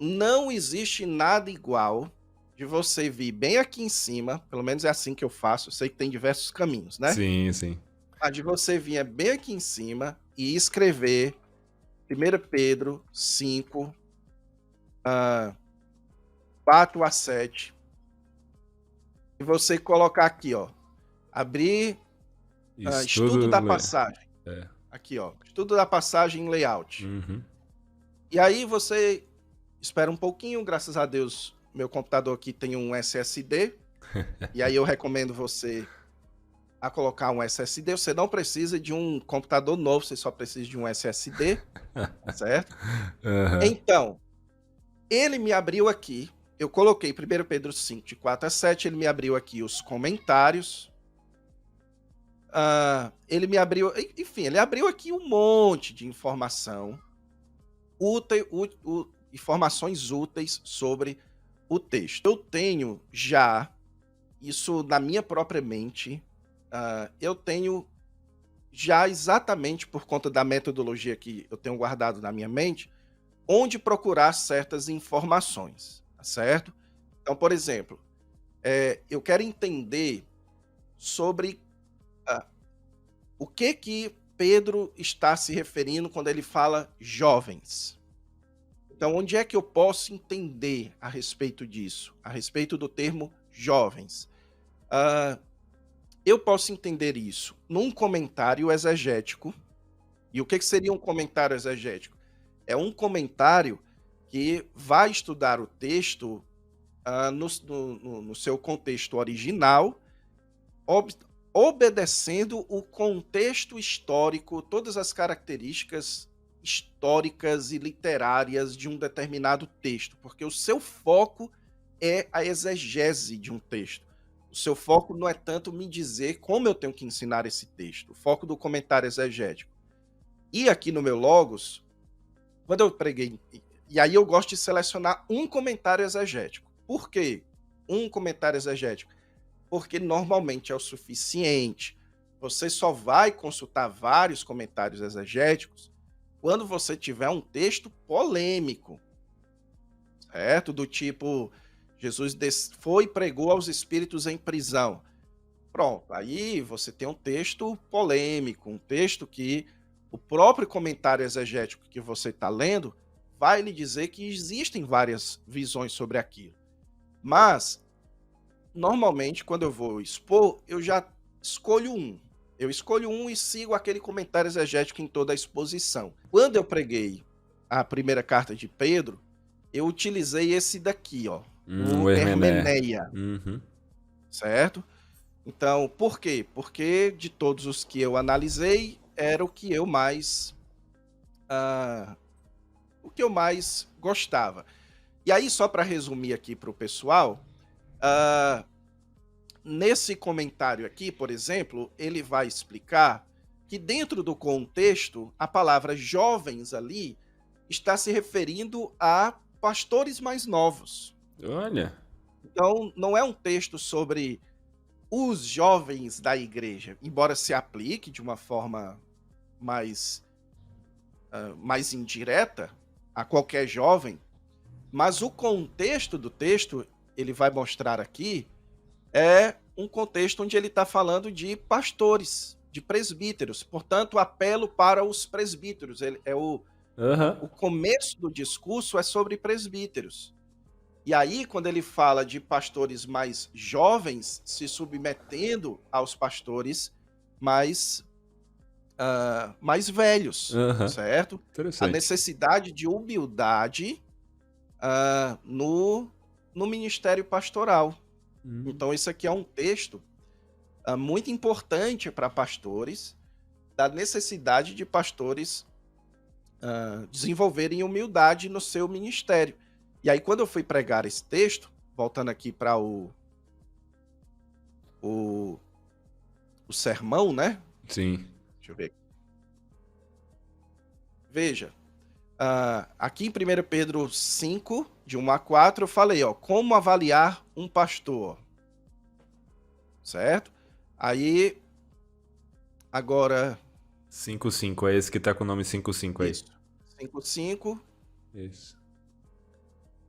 B: não existe nada igual de você vir bem aqui em cima, pelo menos é assim que eu faço, eu sei que tem diversos caminhos, né?
A: Sim.
B: A de você vir bem aqui em cima e escrever 1 Pedro 5, 4-7, e você colocar aqui, ó, abrir estudo da passagem. Aqui, ó, estudo da passagem em layout. E aí você espera um pouquinho, graças a Deus, meu computador aqui tem um SSD, e aí eu recomendo você a colocar um SSD. Você não precisa de um computador novo, você só precisa de um SSD, certo? Então, ele me abriu aqui, eu coloquei 1 Pedro 5, de 4-7, ele me abriu aqui os comentários, ele me abriu, enfim, ele abriu aqui um monte de informação, informações úteis sobre o texto. Eu tenho já, isso na minha própria mente, eu tenho já exatamente por conta da metodologia que eu tenho guardado na minha mente, onde procurar certas informações, tá certo? Então, por exemplo, eu quero entender sobre o que Pedro está se referindo quando ele fala jovens. Então, onde é que eu posso entender a respeito disso? A respeito do termo jovens. Eu posso entender isso num comentário exegético. E o que seria um comentário exegético? É um comentário que vai estudar o texto no seu contexto original, obedecendo o contexto histórico, todas as características históricas e literárias de um determinado texto, porque o seu foco é a exegese de um texto. O seu foco não é tanto me dizer como eu tenho que ensinar esse texto, o foco do comentário exegético. E aqui no meu Logos, quando eu preguei, e aí eu gosto de selecionar um comentário exegético. Por quê? Um comentário exegético? Porque normalmente é o suficiente. Você só vai consultar vários comentários exegéticos quando você tiver um texto polêmico, certo? Do tipo, Jesus foi e pregou aos espíritos em prisão. Pronto, aí você tem um texto polêmico, um texto que o próprio comentário exegético que você está lendo vai lhe dizer que existem várias visões sobre aquilo. Mas, normalmente, quando eu vou expor, eu já escolho um. Eu escolho um e sigo aquele comentário exegético em toda a exposição. Quando eu preguei a primeira carta de Pedro, eu utilizei esse daqui, ó, o
A: O
B: Hermeneia,
A: Uhum.
B: certo? Então, por quê? Porque de todos os que eu analisei, era o que eu mais gostava. E aí, só para resumir aqui para o pessoal, nesse comentário aqui, por exemplo, ele vai explicar que dentro do contexto, a palavra jovens ali está se referindo a pastores mais novos.
A: Olha.
B: Então, não é um texto sobre os jovens da igreja, embora se aplique de uma forma mais indireta a qualquer jovem, mas o contexto do texto, ele vai mostrar aqui, é um contexto onde ele está falando de pastores, de presbíteros. Portanto, o apelo para os presbíteros. O começo do discurso é sobre presbíteros. E aí, quando ele fala de pastores mais jovens se submetendo aos pastores mais velhos, certo? A necessidade de humildade no ministério pastoral. Então, isso aqui é um texto muito importante para pastores, da necessidade de pastores desenvolverem humildade no seu ministério. E aí, quando eu fui pregar esse texto, voltando aqui para o sermão, né?
A: Sim.
B: Deixa eu ver. Veja, aqui em 1 Pedro 5, de 1 a 4, eu falei, ó, como avaliar um pastor, certo? Aí, agora...
A: 5.5, é esse que tá com o nome 5.5 aí.
B: Isso, 5.5.
A: Isso.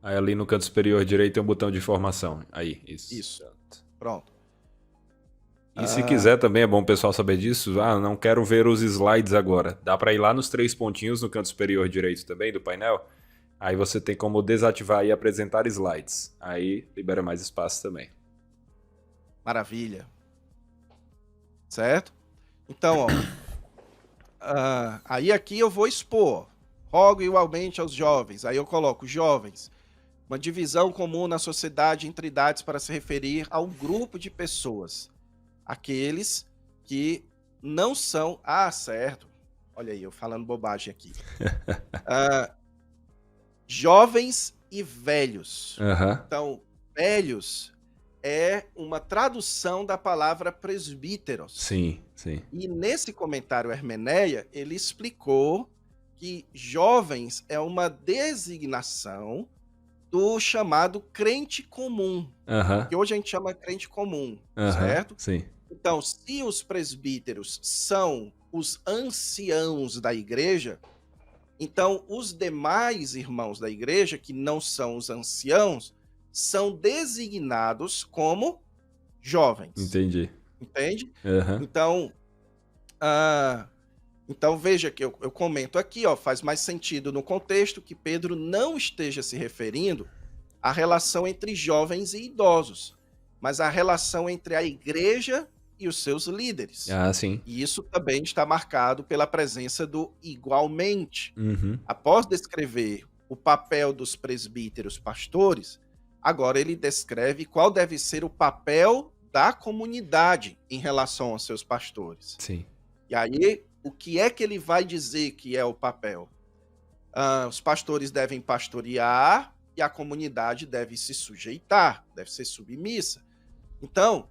A: Aí ali no canto superior direito tem um botão de informação. Aí, isso.
B: Isso, pronto.
A: E se quiser também, é bom o pessoal saber disso, não quero ver os slides agora. Dá para ir lá nos 3 pontinhos no canto superior direito também do painel. Aí você tem como desativar e apresentar slides. Aí libera mais espaço também.
B: Maravilha. Certo? Então, ó, aí aqui eu vou expor. Rogo igualmente aos jovens. Aí eu coloco jovens. Uma divisão comum na sociedade entre idades para se referir ao grupo de pessoas. Aqueles que não são... certo. Olha aí, eu falando bobagem aqui. Jovens e velhos. Então, velhos é uma tradução da palavra presbíteros.
A: Sim, sim.
B: E nesse comentário Hermeneia, ele explicou que jovens é uma designação do chamado crente comum. Que hoje a gente chama crente comum, certo?
A: Sim.
B: Então, se os presbíteros são os anciãos da igreja, então os demais irmãos da igreja, que não são os anciãos, são designados como jovens.
A: Entendi.
B: Entende? Então veja que eu comento aqui, ó, faz mais sentido no contexto que Pedro não esteja se referindo à relação entre jovens e idosos, mas à relação entre a igreja e os seus líderes.
A: Sim.
B: E isso também está marcado pela presença do igualmente. Após descrever o papel dos presbíteros pastores, agora ele descreve qual deve ser o papel da comunidade em relação aos seus pastores.
A: Sim.
B: E aí, o que é que ele vai dizer que é o papel? Os pastores devem pastorear e a comunidade deve se sujeitar, deve ser submissa. Então,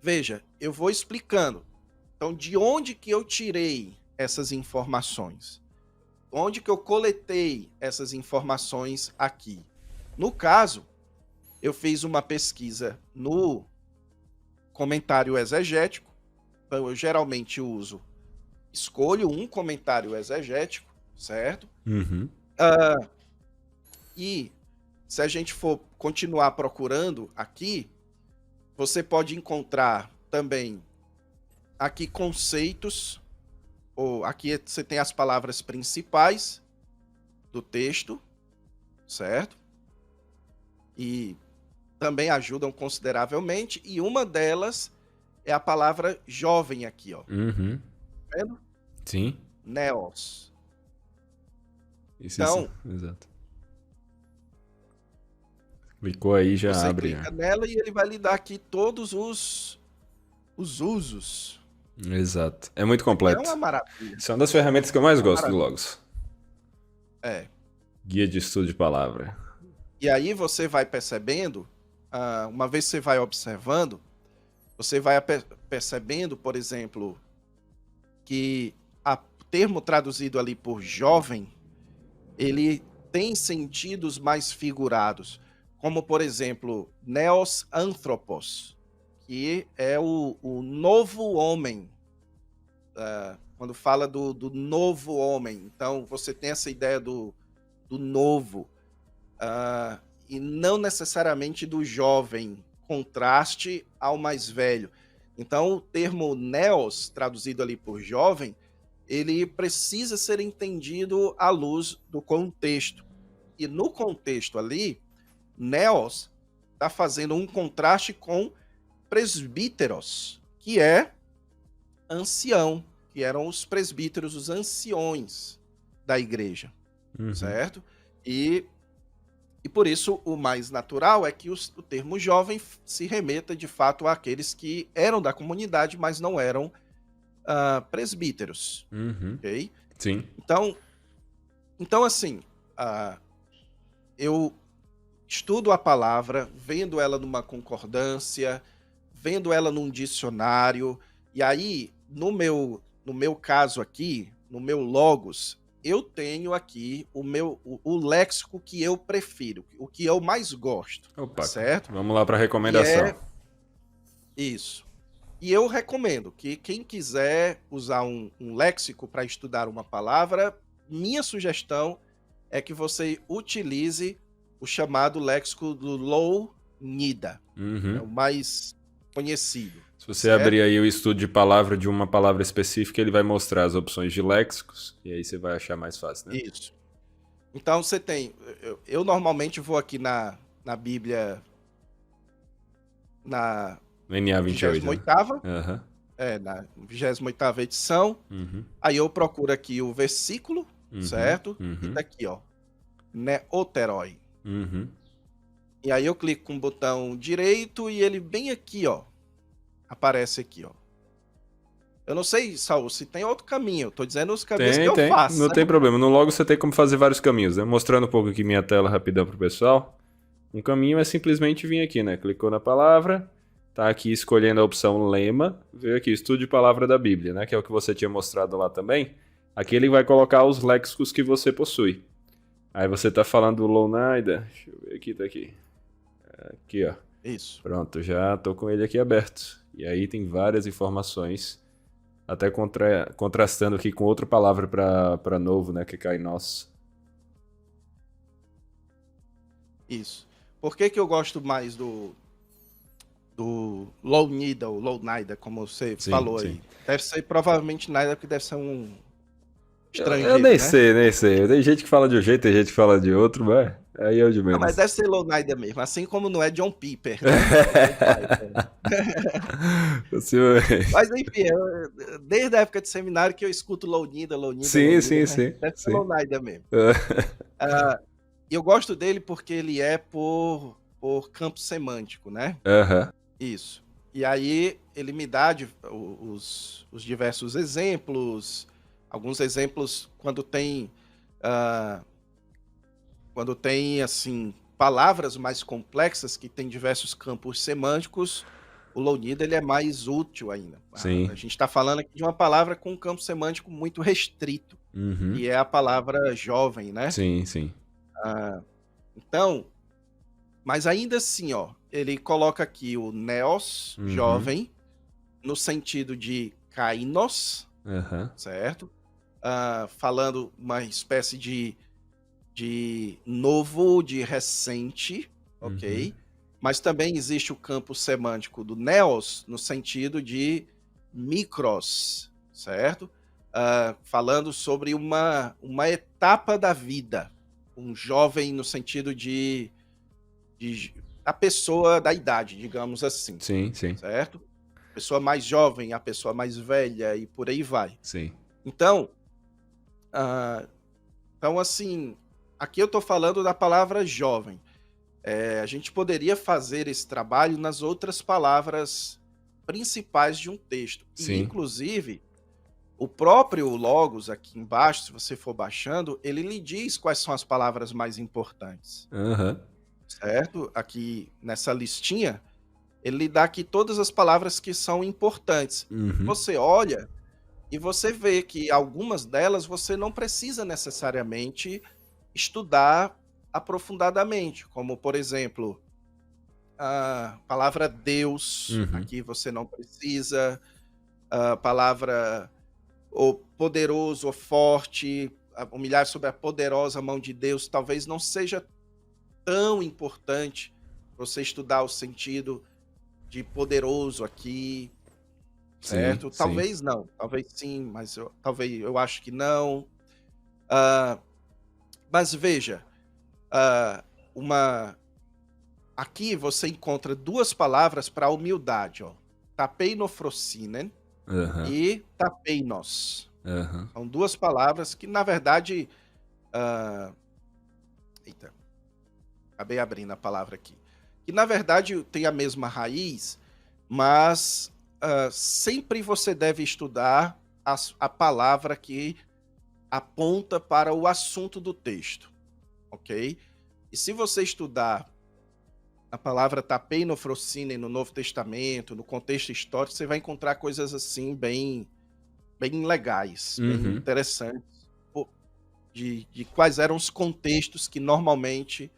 B: veja, eu vou explicando. Então, de onde que eu tirei essas informações? Onde que eu coletei essas informações aqui? No caso, eu fiz uma pesquisa no comentário exegético. Então, eu geralmente escolho um comentário exegético, certo? E se a gente for continuar procurando aqui, você pode encontrar também aqui conceitos, ou aqui você tem as palavras principais do texto, certo? E também ajudam consideravelmente, e uma delas é a palavra jovem aqui, ó.
A: Uhum.
B: Tá vendo?
A: Sim.
B: Neos.
A: Isso,
B: Então,
A: exato. Clicou aí, já
B: você
A: abre.
B: clica nela e ele vai lhe dar aqui todos os usos.
A: Exato. É muito
B: E é uma
A: completo.
B: maravilha.
A: Isso é uma das ferramentas que eu mais gosto do
B: Maravilha.
A: Logos.
B: É.
A: Guia de estudo de palavra.
B: E aí você vai percebendo, uma vez que você vai observando, você vai percebendo, por exemplo, que o termo traduzido ali por jovem, ele tem sentidos mais figurados, como, por exemplo, neos anthropos, que é o novo homem. Quando fala do novo homem, então você tem essa ideia do novo, e não necessariamente do jovem, contraste ao mais velho. Então, o termo neos, traduzido ali por jovem, ele precisa ser entendido à luz do contexto. E no contexto ali, neos está fazendo um contraste com presbíteros, que é ancião, que eram os presbíteros, os anciões da igreja, certo? E por isso o mais natural é que o termo jovem se remeta de fato àqueles que eram da comunidade, mas não eram presbíteros, ok?
A: Sim.
B: Então assim, eu estudo a palavra, vendo ela numa concordância, vendo ela num dicionário, e aí, no meu caso aqui, no meu Logos, eu tenho aqui o léxico que eu prefiro, o que eu mais gosto.
A: Opa,
B: certo?
A: Vamos lá para a recomendação.
B: Isso. E eu recomendo que quem quiser usar um léxico para estudar uma palavra, minha sugestão é que você utilize o chamado léxico do Lounida. É o mais conhecido.
A: Se você abrir aí o estudo de palavra de uma palavra específica, ele vai mostrar as opções de léxicos, e aí você vai achar mais fácil, né?
B: Isso. Então você tem... Eu normalmente vou aqui na Bíblia, na
A: NA 28.
B: 28ª, na 28ª edição. Aí eu procuro aqui o versículo, certo? E tá aqui, ó. Neoteroi. E aí eu clico com o botão direito e ele bem aqui, ó. Aparece aqui, ó. Eu não sei, Saul, se tem outro caminho. Eu tô dizendo os caminhos que eu faço.
A: Não tem problema. No Logos você tem como fazer vários caminhos, né? Mostrando um pouco aqui minha tela rapidão pro pessoal. Um caminho é simplesmente vir aqui, né? Clicou na palavra, tá aqui escolhendo a opção lema, veio aqui, estudo de palavra da Bíblia, né? Que é o que você tinha mostrado lá também. Aqui ele vai colocar os léxicos que você possui. Aí você tá falando do Lounaida. Deixa eu ver aqui, tá aqui. Aqui, ó.
B: Isso.
A: Pronto, já tô com ele aqui aberto. E aí tem várias informações, até contrastando aqui com outra palavra para novo, né, que é kainos. Isso.
B: Por que eu gosto mais do Lounida, ou Lounaida, como você falou aí? Deve ser provavelmente Naida, porque deve ser um estrangeiro,
A: eu nem
B: né?
A: sei. Tem gente que fala de um jeito, tem gente que fala de outro, mas aí é o de menos.
B: Não, mas deve ser Lounaida mesmo, assim como não é John Piper. Né? Mas enfim, desde a época de seminário que eu escuto Lounida.
A: Sim.
B: Deve ser Lounaida mesmo. Eu gosto dele porque ele é por campo semântico, né? Isso. E aí ele me dá os diversos exemplos, alguns exemplos quando tem assim palavras mais complexas que tem diversos campos semânticos. O Lounida ele é mais útil ainda.
A: Sim.
B: A gente está falando aqui de uma palavra com um campo semântico muito restrito, que é a palavra jovem, né?
A: Sim.
B: Então, mas ainda assim, ó, ele coloca aqui o neos, jovem, no sentido de kainos, certo? Falando uma espécie de novo, de recente, ok? Mas também existe o campo semântico do neos, no sentido de micros, certo? Falando sobre uma etapa da vida. Um jovem no sentido de a pessoa da idade, digamos assim.
A: Sim.
B: Certo? pessoa mais jovem, a pessoa mais velha e por aí vai.
A: Sim.
B: Então, ah, então assim, aqui eu estou falando da palavra jovem. A gente poderia fazer esse trabalho nas outras palavras principais de um texto. E,
A: Sim.
B: inclusive, o próprio Logos, aqui embaixo, se você for baixando, ele lhe diz quais são as palavras mais importantes,
A: Aham.
B: certo? Aqui nessa listinha, ele lhe dá aqui todas as palavras que são importantes.
A: Uhum.
B: Você olha e você vê que algumas delas você não precisa necessariamente estudar aprofundadamente, como, por exemplo, a palavra Deus,
A: Uhum.
B: aqui você não precisa, a palavra ou poderoso ou forte, humilhar sobre a poderosa mão de Deus, talvez não seja tão importante você estudar o sentido de poderoso aqui,
A: Sim,
B: certo?
A: sim.
B: Talvez não, talvez sim, mas talvez eu acho que não. Ah, mas veja, ah, uma aqui você encontra duas palavras para humildade, ó. Tapeinofrosinen
A: Aham,
B: e tapeinos.
A: aham.
B: São duas palavras que, na verdade, ah, eita, acabei abrindo a palavra aqui. Que, na verdade, tem a mesma raiz, mas sempre você deve estudar a palavra que aponta para o assunto do texto, ok? E se você estudar a palavra tapeinofrosine no Novo Testamento, no contexto histórico, você vai encontrar coisas assim bem legais, bem
A: Uhum.
B: interessantes, de quais eram os contextos que normalmente...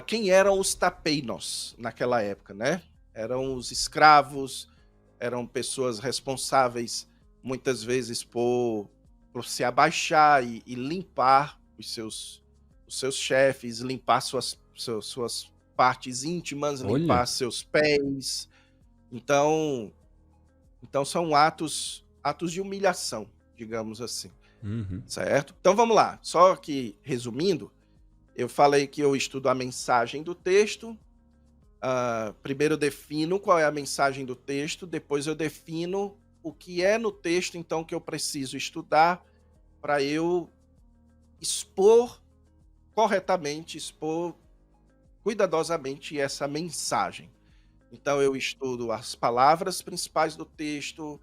B: quem eram os tapeinos naquela época, né? Eram os escravos, eram pessoas responsáveis, muitas vezes, por se abaixar e limpar os seus chefes, limpar suas partes íntimas,
A: Olha.
B: limpar seus pés. Então, então são atos de humilhação, digamos assim,
A: Uhum.
B: certo? Então vamos lá, só que resumindo, eu falei que eu estudo a mensagem do texto. Primeiro eu defino qual é a mensagem do texto, depois eu defino o que é no texto, então, que eu preciso estudar para eu expor corretamente, expor cuidadosamente essa mensagem. Então eu estudo as palavras principais do texto,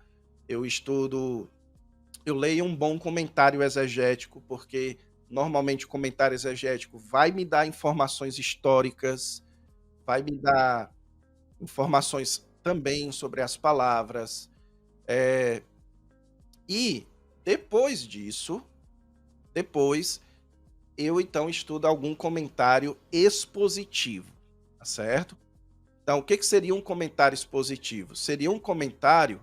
B: eu leio um bom comentário exegético, porque normalmente o comentário exegético vai me dar informações históricas, vai me dar informações também sobre as palavras. E depois disso, depois eu então estudo algum comentário expositivo, tá certo? Então, o que seria um comentário expositivo? Seria um comentário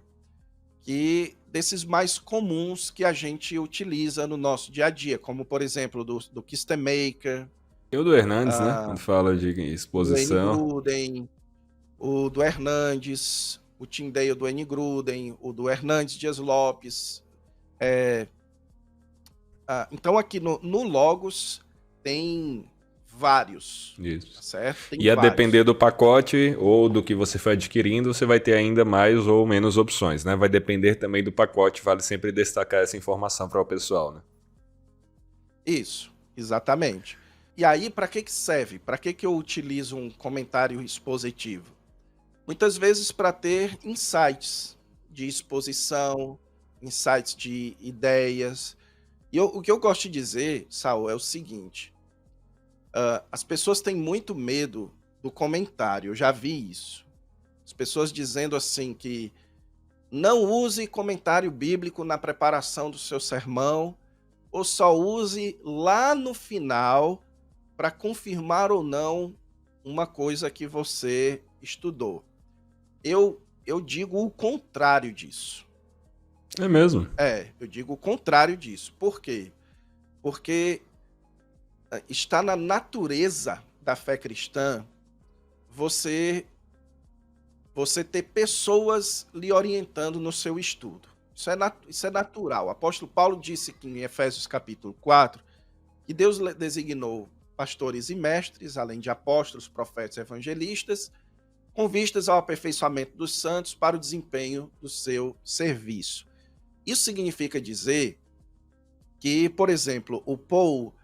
B: que desses mais comuns que a gente utiliza no nosso dia a dia, como por exemplo do Kistemaker,
A: E o do Hernandes, né? Quando
B: uh,
A: fala de
B: do N.
A: exposição.
B: Gruden, o do Hernandes, o Tyndale do N. Gruden, o do Hernandes Dias Lopes. Então aqui no Logos tem vários, tá
A: Isso.
B: certo? Tem
A: E a
B: vários.
A: depender do pacote ou do que você foi adquirindo, você vai ter ainda mais ou menos opções, né? Vai depender também do pacote, vale sempre destacar essa informação para o pessoal, né?
B: Isso, exatamente. E aí, para que serve? Para que eu utilizo um comentário expositivo? Muitas vezes para ter insights de exposição, insights de ideias. E o que eu gosto de dizer, Saul, é o seguinte: as pessoas têm muito medo do comentário, eu já vi isso. As pessoas dizendo assim que não use comentário bíblico na preparação do seu sermão, ou só use lá no final para confirmar ou não uma coisa que você estudou. Eu digo o contrário disso.
A: É mesmo.
B: Eu digo o contrário disso. Por quê? Porque está na natureza da fé cristã você ter pessoas lhe orientando no seu estudo. Isso é natural. O apóstolo Paulo disse que em Efésios capítulo 4 que Deus designou pastores e mestres, além de apóstolos, profetas e evangelistas, com vistas ao aperfeiçoamento dos santos para o desempenho do seu serviço. Isso significa dizer que, por exemplo, o Paul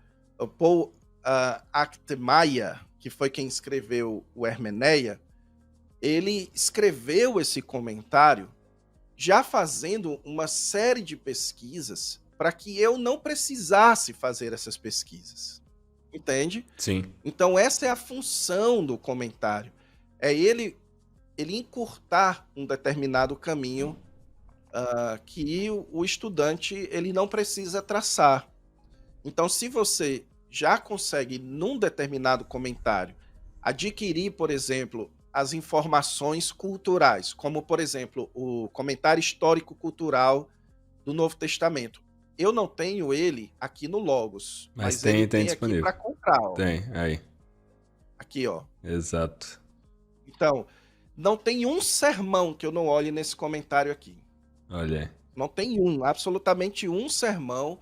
B: Actemaya, que foi quem escreveu o Hermeneia, ele escreveu esse comentário já fazendo uma série de pesquisas para que eu não precisasse fazer essas pesquisas. Entende?
A: Sim.
B: Então essa é a função do comentário. É ele encurtar um determinado caminho que o estudante ele não precisa traçar. Então, se você já consegue, num determinado comentário, adquirir, por exemplo, as informações culturais, como, por exemplo, o comentário histórico-cultural do Novo Testamento. Eu não tenho ele aqui no Logos, mas
A: tem
B: ele tem aqui
A: disponível.
B: para comprar. Ó.
A: Tem, aí.
B: Aqui, ó.
A: Exato.
B: Então, não tem um sermão que eu não olhe nesse comentário aqui.
A: Olha aí.
B: Não tem absolutamente um sermão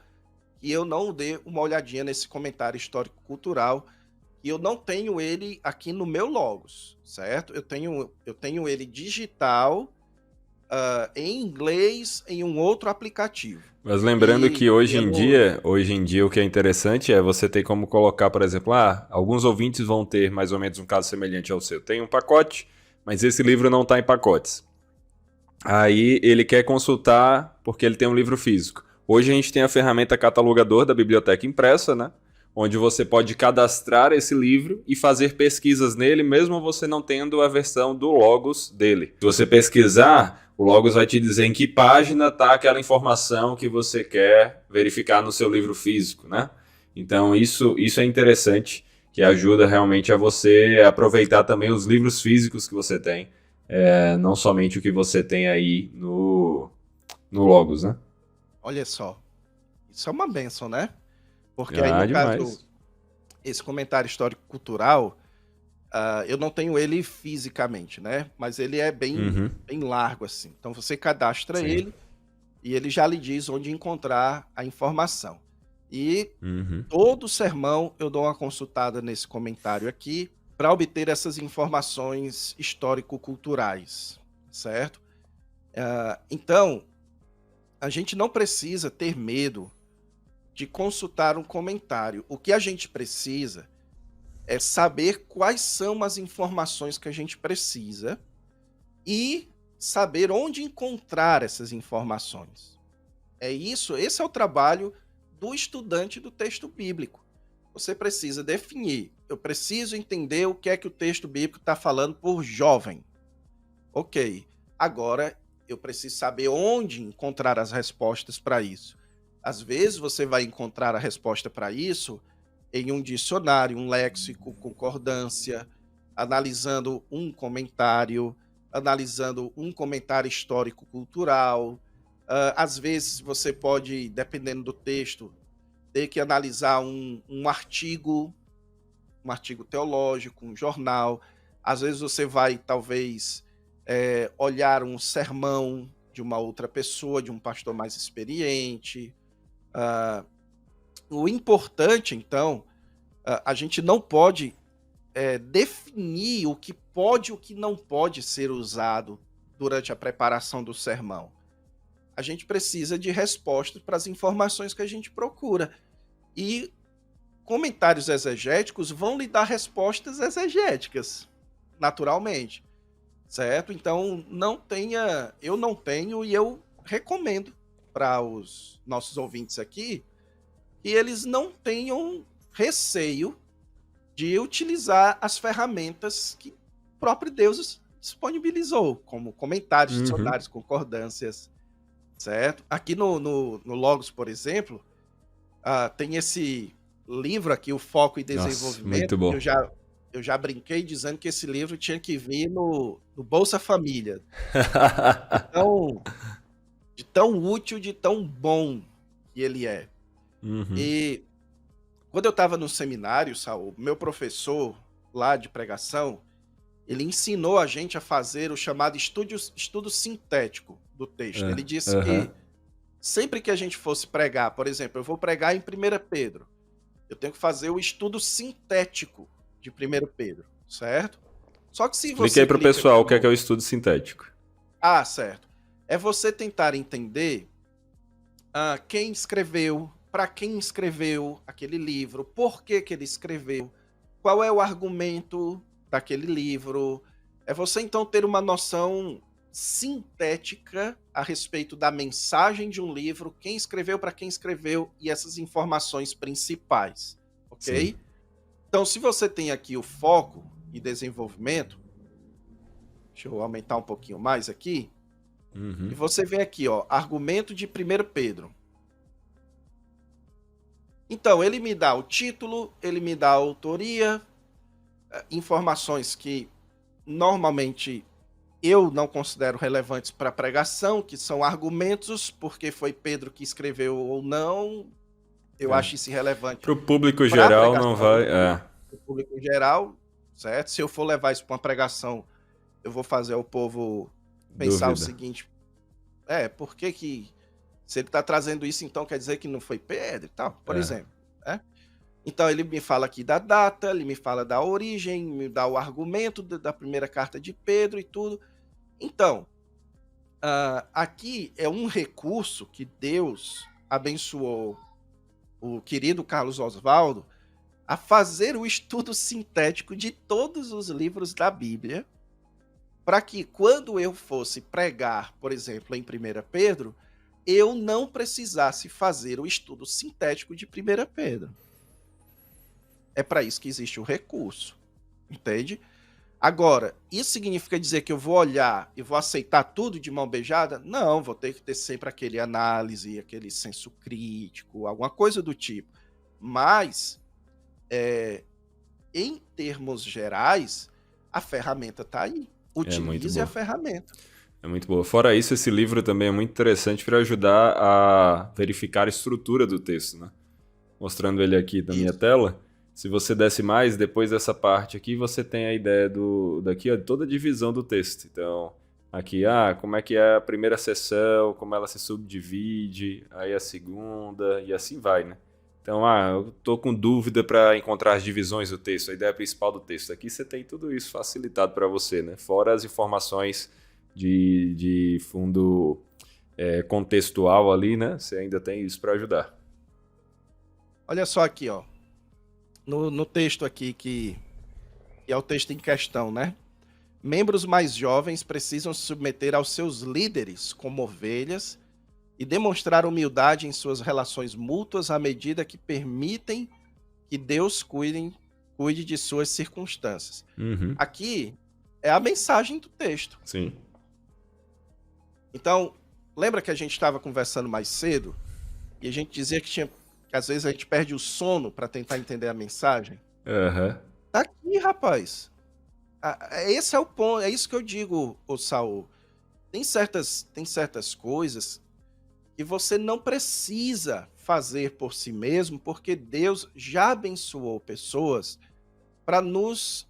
B: que eu não dê uma olhadinha nesse comentário histórico-cultural, e eu não tenho ele aqui no meu Logos, certo? Eu tenho ele digital, em inglês, em um outro aplicativo.
A: Mas lembrando que hoje em dia o que é interessante é você ter como colocar, por exemplo, alguns ouvintes vão ter mais ou menos um caso semelhante ao seu. Tem um pacote, mas esse livro não está em pacotes. Aí ele quer consultar porque ele tem um livro físico. Hoje a gente tem a ferramenta catalogador da biblioteca impressa, né? Onde você pode cadastrar esse livro e fazer pesquisas nele, mesmo você não tendo a versão do Logos dele. Se você pesquisar, o Logos vai te dizer em que página está aquela informação que você quer verificar no seu livro físico, né? Então isso é interessante, que ajuda realmente a você aproveitar também os livros físicos que você tem, não somente o que você tem aí no Logos, né?
B: Olha só, isso é uma bênção, né? Porque aí, no
A: demais.
B: caso, esse comentário histórico-cultural, eu não tenho ele fisicamente, né? Mas ele é bem largo, assim. Então, você cadastra ele e ele já lhe diz onde encontrar a informação. E todo sermão eu dou uma consultada nesse comentário aqui para obter essas informações histórico-culturais, certo? Então, a gente não precisa ter medo de consultar um comentário. O que a gente precisa é saber quais são as informações que a gente precisa e saber onde encontrar essas informações. Esse é o trabalho do estudante do texto bíblico. Você precisa definir, eu preciso entender o que é que o texto bíblico está falando por jovem. Ok, agora eu preciso saber onde encontrar as respostas para isso. Às vezes você vai encontrar a resposta para isso em um dicionário, um léxico, concordância, analisando um comentário histórico-cultural. Às vezes você pode, dependendo do texto, ter que analisar um artigo teológico, um jornal. Às vezes você vai, talvez, olhar um sermão de uma outra pessoa, de um pastor mais experiente. O importante, então, a gente não pode definir o que pode e o que não pode ser usado durante a preparação do sermão. A gente precisa de respostas para as informações que a gente procura. E comentários exegéticos vão lhe dar respostas exegéticas, naturalmente. Certo? Então, eu não tenho e eu recomendo para os nossos ouvintes aqui que eles não tenham receio de utilizar as ferramentas que o próprio Deus disponibilizou, como comentários, dicionários, concordâncias, certo? Aqui no Logos, por exemplo, tem esse livro aqui, o Foco e Desenvolvimento.
A: Muito bom.
B: Eu já brinquei dizendo que esse livro tinha que vir no Bolsa Família. De tão útil, de tão bom que ele é. E quando eu estava no seminário, Saul, meu professor lá de pregação, ele ensinou a gente a fazer o chamado estudo sintético do texto. Ele disse que sempre que a gente fosse pregar, por exemplo, eu vou pregar em 1 Pedro, eu tenho que fazer o estudo sintético de 1 Pedro, certo? Só que se
A: Explica
B: você
A: aí para o
B: clica
A: pessoal o
B: aqui
A: que é o estudo sintético.
B: certo. É você tentar entender quem escreveu, para quem escreveu aquele livro, por que que ele escreveu, qual é o argumento daquele livro. É você então ter uma noção sintética a respeito da mensagem de um livro, quem escreveu, para quem escreveu e essas informações principais,
A: Sim.
B: ok? Então, se você tem aqui o foco e desenvolvimento, deixa eu aumentar um pouquinho mais aqui, e
A: Uhum.
B: você vem aqui, ó, argumento de 1 Pedro. Então, ele me dá o título, ele me dá a autoria, informações que normalmente eu não considero relevantes para a pregação, que são argumentos, porque foi Pedro que escreveu ou não, eu
A: É.
B: acho isso irrelevante
A: Para o público
B: para a
A: geral não
B: pregação em
A: vai.
B: si, para o público geral, certo? Se eu for levar isso para uma pregação, eu vou fazer o povo pensar o
A: Dúvida.
B: seguinte: por que que se ele está trazendo isso, então quer dizer que não foi Pedro e tal, por
A: É.
B: exemplo, né? Então ele me fala aqui da data, ele me fala da origem, me dá o argumento da primeira carta de Pedro e tudo. Então, aqui é um recurso que Deus abençoou o querido Carlos Oswaldo a fazer o estudo sintético de todos os livros da Bíblia, para que quando eu fosse pregar, por exemplo, em 1 Pedro, eu não precisasse fazer o estudo sintético de 1 Pedro. É para isso que existe o recurso, entende? Agora, isso significa dizer que eu vou olhar e vou aceitar tudo de mão beijada? Não, vou ter que ter sempre aquele análise, aquele senso crítico, alguma coisa do tipo. Mas, em termos gerais, a ferramenta está aí.
A: É muito
B: Utilize a
A: boa.
B: ferramenta.
A: É muito boa. Fora isso, esse livro também é muito interessante para ajudar a verificar a estrutura do texto, né? Mostrando ele aqui na minha
B: Isso.
A: tela. Se você desce mais, depois dessa parte aqui, você tem a ideia daqui, ó, de toda a divisão do texto. Então, aqui, como é que é a primeira seção, como ela se subdivide, aí a segunda, e assim vai, né? Então, eu tô com dúvida para encontrar as divisões do texto, a ideia principal do texto. Aqui você tem tudo isso facilitado para você, né? Fora as informações de fundo contextual ali, né? Você ainda tem isso para ajudar.
B: Olha só aqui, ó. No texto aqui, que é o texto em questão, né? Membros mais jovens precisam se submeter aos seus líderes como ovelhas e demonstrar humildade em suas relações mútuas à medida que permitem que Deus cuide de suas circunstâncias.
A: Uhum,
B: Aqui é a mensagem do texto.
A: sim.
B: Então, lembra que a gente estava conversando mais cedo e a gente dizia que às vezes a gente perde o sono para tentar entender a mensagem?
A: Aham.
B: Tá aqui, rapaz. Esse é o ponto, é isso que eu digo, ô Saul. Tem certas coisas que você não precisa fazer por si mesmo, porque Deus já abençoou pessoas para nos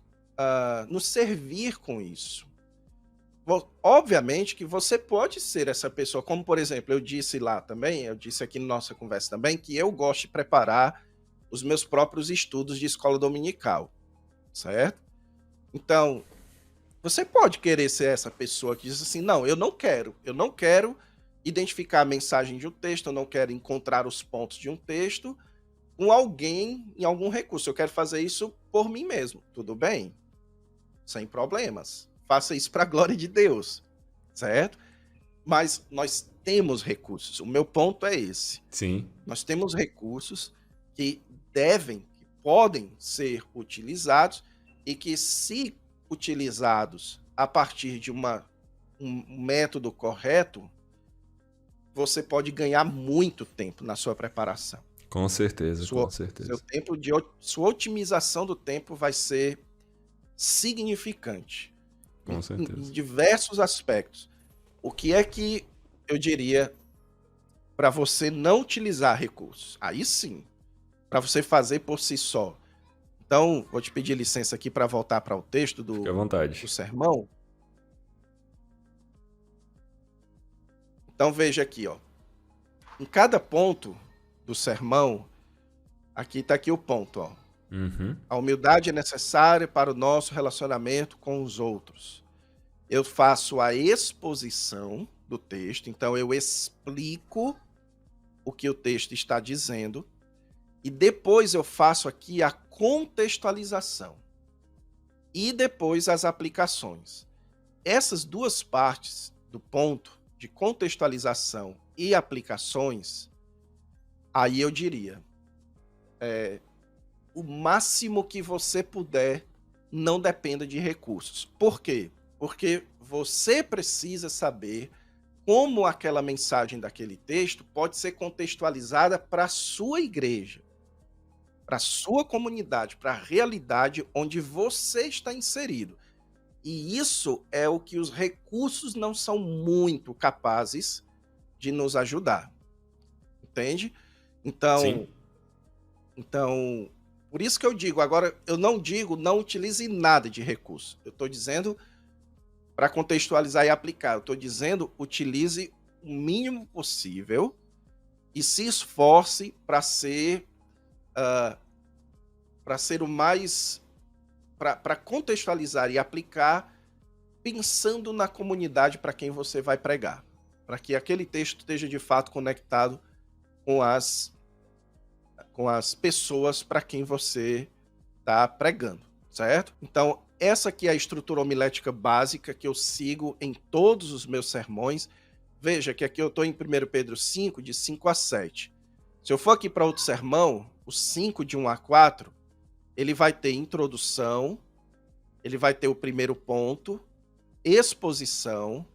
B: servir com isso. Obviamente que você pode ser essa pessoa, como por exemplo, eu disse lá também, eu disse aqui na nossa conversa também, que eu gosto de preparar os meus próprios estudos de escola dominical, certo? Então, você pode querer ser essa pessoa que diz assim, não, eu não quero identificar a mensagem de um texto, eu não quero encontrar os pontos de um texto com alguém em algum recurso, eu quero fazer isso por mim mesmo, tudo bem? Sem problemas. Faça isso para a glória de Deus, certo? Mas nós temos recursos. O meu ponto é esse.
A: Sim.
B: Nós temos recursos que podem ser utilizados e que, se utilizados a partir de um método correto, você pode ganhar muito tempo na sua preparação.
A: Com certeza, com certeza.
B: Sua otimização do tempo vai ser significante.
A: Com
B: Em
A: certeza.
B: diversos aspectos. O que é que eu diria para você não utilizar recursos? Aí sim, para você fazer por si só. Então, vou te pedir licença aqui para voltar para o texto
A: Fique à
B: do
A: vontade.
B: sermão. Então, veja aqui, ó. Em cada ponto do sermão, aqui está aqui o ponto, ó.
A: Uhum.
B: A humildade é necessária para o nosso relacionamento com os outros. Eu faço a exposição do texto, então eu explico o que o texto está dizendo e depois eu faço aqui a contextualização e depois as aplicações. Essas duas partes do ponto de contextualização e aplicações, aí eu diria, o máximo que você puder, não dependa de recursos. Por quê? Porque você precisa saber como aquela mensagem daquele texto pode ser contextualizada para a sua igreja, para a sua comunidade, para a realidade onde você está inserido. E isso é o que os recursos não são muito capazes de nos ajudar, entende?
A: Sim.
B: Então, por isso que eu digo, agora eu não digo não utilize nada de recurso. Eu estou dizendo para contextualizar e aplicar. Eu estou dizendo utilize o mínimo possível e se esforce para ser o mais para contextualizar e aplicar pensando na comunidade para quem você vai pregar, para que aquele texto esteja de fato conectado com as pessoas para quem você está pregando, certo? Então, essa aqui é a estrutura homilética básica que eu sigo em todos os meus sermões. Veja que aqui eu estou em 1 Pedro 5, de 5 a 7. Se eu for aqui para outro sermão, o 5, de 1 a 4, ele vai ter introdução, ele vai ter o primeiro ponto, exposição,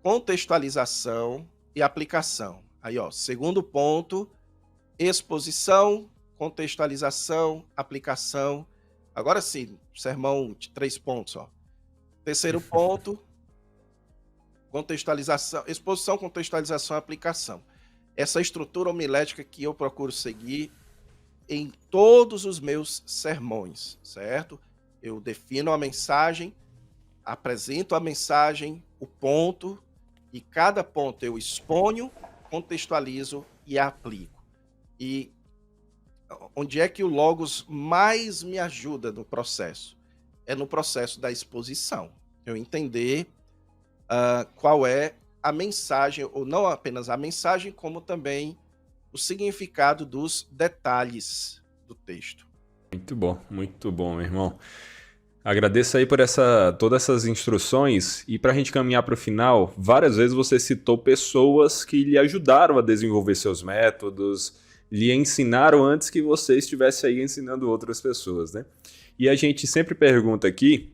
B: contextualização e aplicação. Aí, ó, segundo ponto, exposição, contextualização, aplicação. Agora sim, sermão de 3 pontos, ó. Terceiro ponto, contextualização, exposição, contextualização e aplicação. Essa estrutura homilética que eu procuro seguir em todos os meus sermões, certo? Eu defino a mensagem, apresento a mensagem, o ponto, e cada ponto eu exponho, contextualizo e aplico. E onde é que o Logos mais me ajuda no processo? É no processo da exposição. Eu entender qual é a mensagem, ou não apenas a mensagem, como também o significado dos detalhes do texto.
A: Muito bom, meu irmão. Agradeço aí por todas essas instruções e para a gente caminhar para o final, várias vezes você citou pessoas que lhe ajudaram a desenvolver seus métodos, lhe ensinaram antes que você estivesse aí ensinando outras pessoas, né? E a gente sempre pergunta aqui,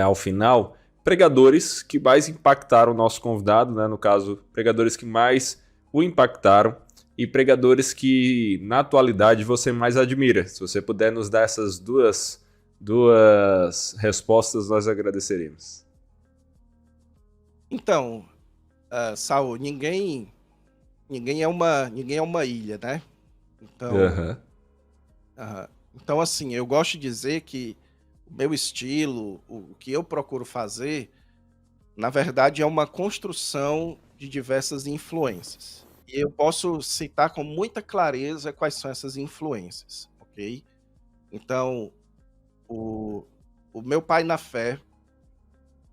A: ao final, pregadores que mais impactaram o nosso convidado, né? No caso, pregadores que mais o impactaram e pregadores que na atualidade você mais admira. Se você puder nos dar essas duas respostas, nós agradeceremos.
B: Então, Saul, ninguém é uma ilha, né? Então, então, assim, eu gosto de dizer que o meu estilo, o que eu procuro fazer, na verdade, é uma construção de diversas influências. E eu posso citar com muita clareza quais são essas influências, ok? Então, o meu pai na fé,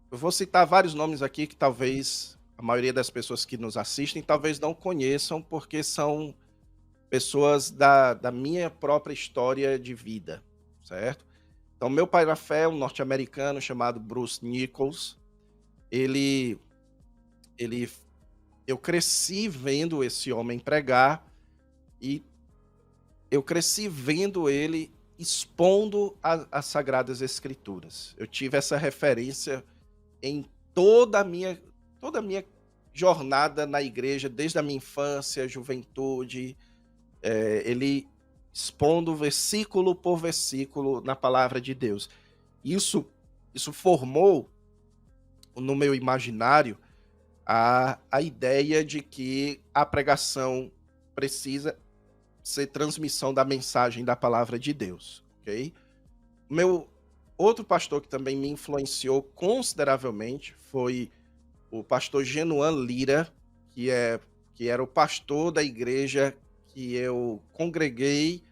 B: eu vou citar vários nomes aqui que talvez a maioria das pessoas que nos assistem talvez não conheçam, porque são pessoas da minha própria história de vida, certo? Então, meu pai na fé é um norte-americano chamado Bruce Nichols. Eu cresci vendo esse homem pregar e eu cresci vendo ele expondo as Sagradas Escrituras. Eu tive essa referência em toda a minha jornada na igreja, desde a minha infância, juventude, ele expondo versículo por versículo na palavra de Deus. Isso formou no meu imaginário a ideia de que a pregação precisa ser transmissão da mensagem da palavra de Deus, ok? Meu outro pastor que também me influenciou consideravelmente foi o pastor Genuan Lira, que era o pastor da igreja que eu congreguei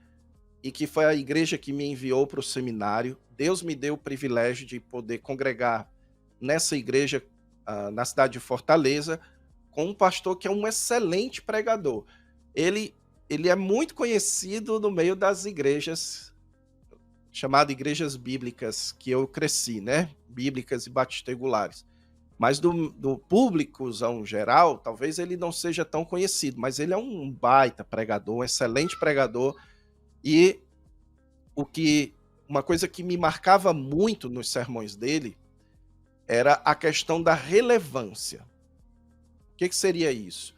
B: e que foi a igreja que me enviou para o seminário. Deus me deu o privilégio de poder congregar nessa igreja na cidade de Fortaleza, com um pastor que é um excelente pregador. Ele é muito conhecido no meio das igrejas, chamado igrejas bíblicas, que eu cresci, né? Bíblicas e batistegulares. Mas do públicozão geral, talvez ele não seja tão conhecido, mas ele é um baita pregador, um excelente pregador. E uma coisa que me marcava muito nos sermões dele era a questão da relevância. O que seria isso?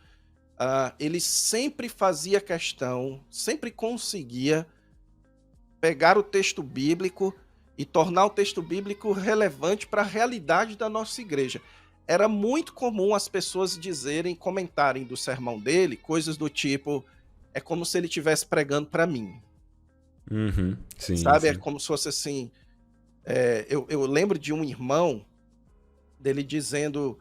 B: Ele sempre fazia questão, sempre conseguia pegar o texto bíblico e tornar o texto bíblico relevante para a realidade da nossa igreja. Era muito comum as pessoas comentarem do sermão dele, coisas do tipo, é como se ele estivesse pregando para mim.
A: Uhum, sim,
B: sabe?
A: sim.
B: É como se fosse assim... eu lembro de um irmão dele dizendo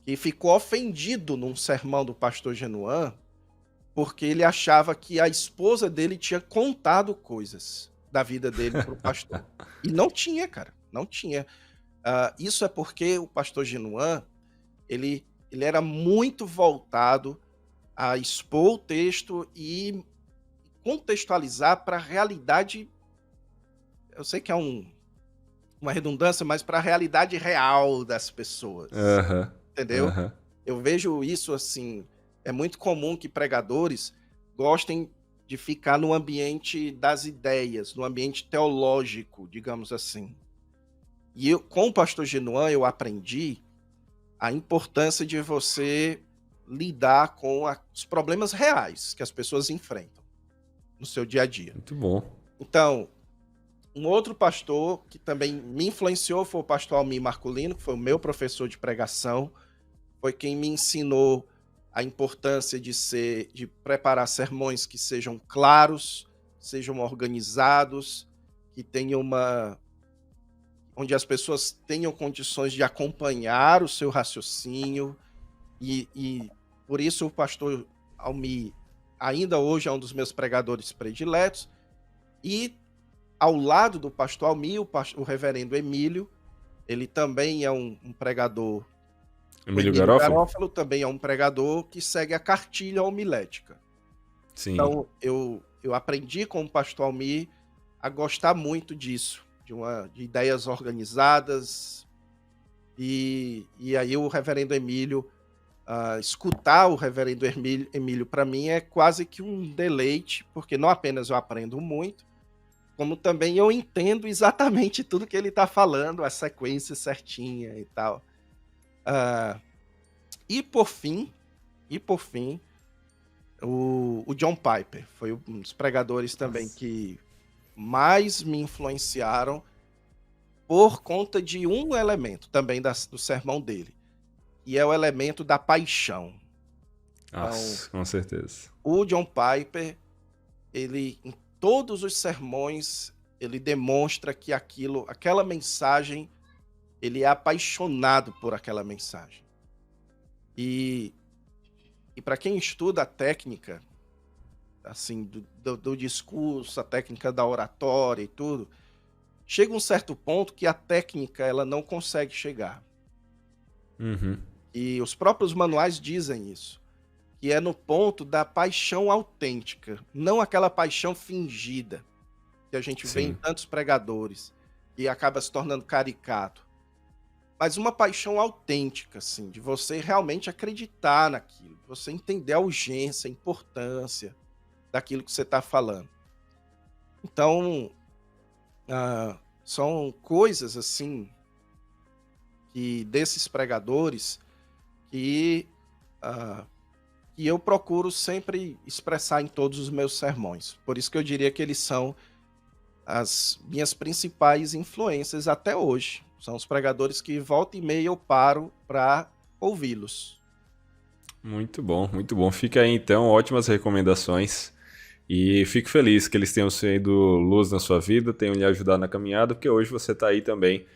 B: que ficou ofendido num sermão do pastor Genuan, porque ele achava que a esposa dele tinha contado coisas da vida dele para o pastor. E não tinha, cara, não tinha. Isso é porque o pastor Genuan, ele era muito voltado a expor o texto e contextualizar para a realidade, eu sei que é uma redundância, mas para a realidade real das pessoas.
A: Uhum,
B: entendeu?
A: uhum.
B: Eu vejo isso assim, é muito comum que pregadores gostem de ficar no ambiente das ideias, no ambiente teológico, digamos assim. E com o pastor Genuan eu aprendi a importância de você lidar com os problemas reais que as pessoas enfrentam no seu dia a dia.
A: Muito bom.
B: Então, um outro pastor que também me influenciou foi o pastor Almir Marculino, que foi o meu professor de pregação, foi quem me ensinou a importância de preparar sermões que sejam claros, sejam organizados, que tenham onde as pessoas tenham condições de acompanhar o seu raciocínio, e por isso o pastor Almir ainda hoje é um dos meus pregadores prediletos, e ao lado do pastor Almir, o reverendo Emílio, ele também é um pregador.
A: Emílio
B: Emílio
A: Garófalo?
B: Garófalo também é um pregador que segue a cartilha homilética.
A: Sim.
B: Então, eu aprendi com o pastor Almir a gostar muito disso, de ideias organizadas, e aí o reverendo Emílio, escutar o reverendo Emílio para mim é quase que um deleite, porque não apenas eu aprendo muito, como também eu entendo exatamente tudo que ele está falando, a sequência certinha e tal. E por fim, o John Piper foi um dos pregadores também que mais me influenciaram por conta de um elemento também do sermão dele, e é o elemento da paixão.
A: Nossa,
B: Então,
A: com certeza.
B: O John Piper, ele, em todos os sermões, ele demonstra que aquela mensagem, ele é apaixonado por aquela mensagem. E para quem estuda a técnica, assim, do discurso, a técnica da oratória e tudo, chega um certo ponto que a técnica ela não consegue chegar.
A: Uhum.
B: E os próprios manuais dizem isso, que é no ponto da paixão autêntica, não aquela paixão fingida que a gente vê em tantos pregadores e acaba se tornando caricato. Mas uma paixão autêntica, assim, de você realmente acreditar naquilo, de você entender a urgência, a importância daquilo que você está falando. Então, são coisas, assim, que desses pregadores que eu procuro sempre expressar em todos os meus sermões. Por isso que eu diria que eles são as minhas principais influências até hoje. São os pregadores que volta e meia eu paro para ouvi-los.
A: Muito bom, muito bom. Fica aí então, ótimas recomendações. E fico feliz que eles tenham sido luz na sua vida, tenham lhe ajudado na caminhada, porque hoje você está aí também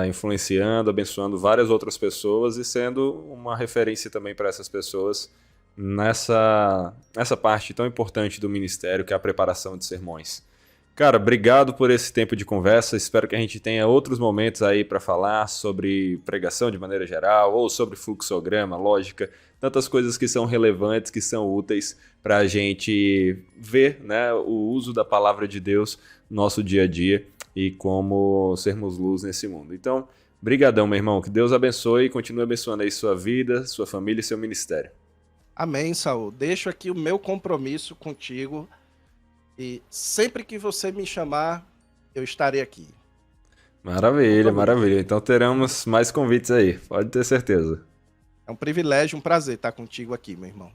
A: influenciando, abençoando várias outras pessoas e sendo uma referência também para essas pessoas nessa parte tão importante do ministério, que é a preparação de sermões. Cara, obrigado por esse tempo de conversa. Espero que a gente tenha outros momentos aí para falar sobre pregação de maneira geral, ou sobre fluxograma, lógica, tantas coisas que são relevantes, que são úteis para a gente ver, né, o uso da palavra de Deus no nosso dia a dia e como sermos luz nesse mundo. Então, brigadão, meu irmão. Que Deus abençoe e continue abençoando aí sua vida, sua família e seu ministério.
B: Amém, Saul. Deixo aqui o meu compromisso contigo e sempre que você me chamar, eu estarei aqui.
A: Maravilha, maravilha. Então teremos mais convites aí, pode ter certeza.
B: É um privilégio, um prazer estar contigo aqui, meu irmão.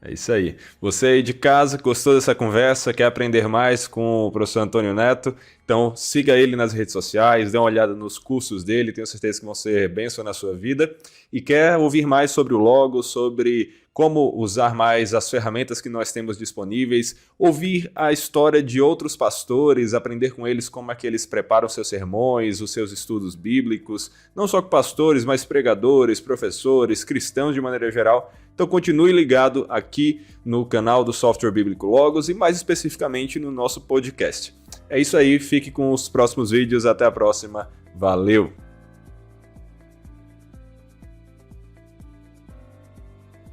A: É isso aí. Você aí de casa, gostou dessa conversa, quer aprender mais com o professor Antônio Neto? Então siga ele nas redes sociais, dê uma olhada nos cursos dele, tenho certeza que vão ser bênção na sua vida. E quer ouvir mais sobre o Logos, sobre como usar mais as ferramentas que nós temos disponíveis, ouvir a história de outros pastores, aprender com eles como é que eles preparam seus sermões, os seus estudos bíblicos, não só com pastores, mas pregadores, professores, cristãos de maneira geral. Então continue ligado aqui no canal do Software Bíblico Logos e mais especificamente no nosso podcast. É isso aí, fique com os próximos vídeos, até a próxima, valeu!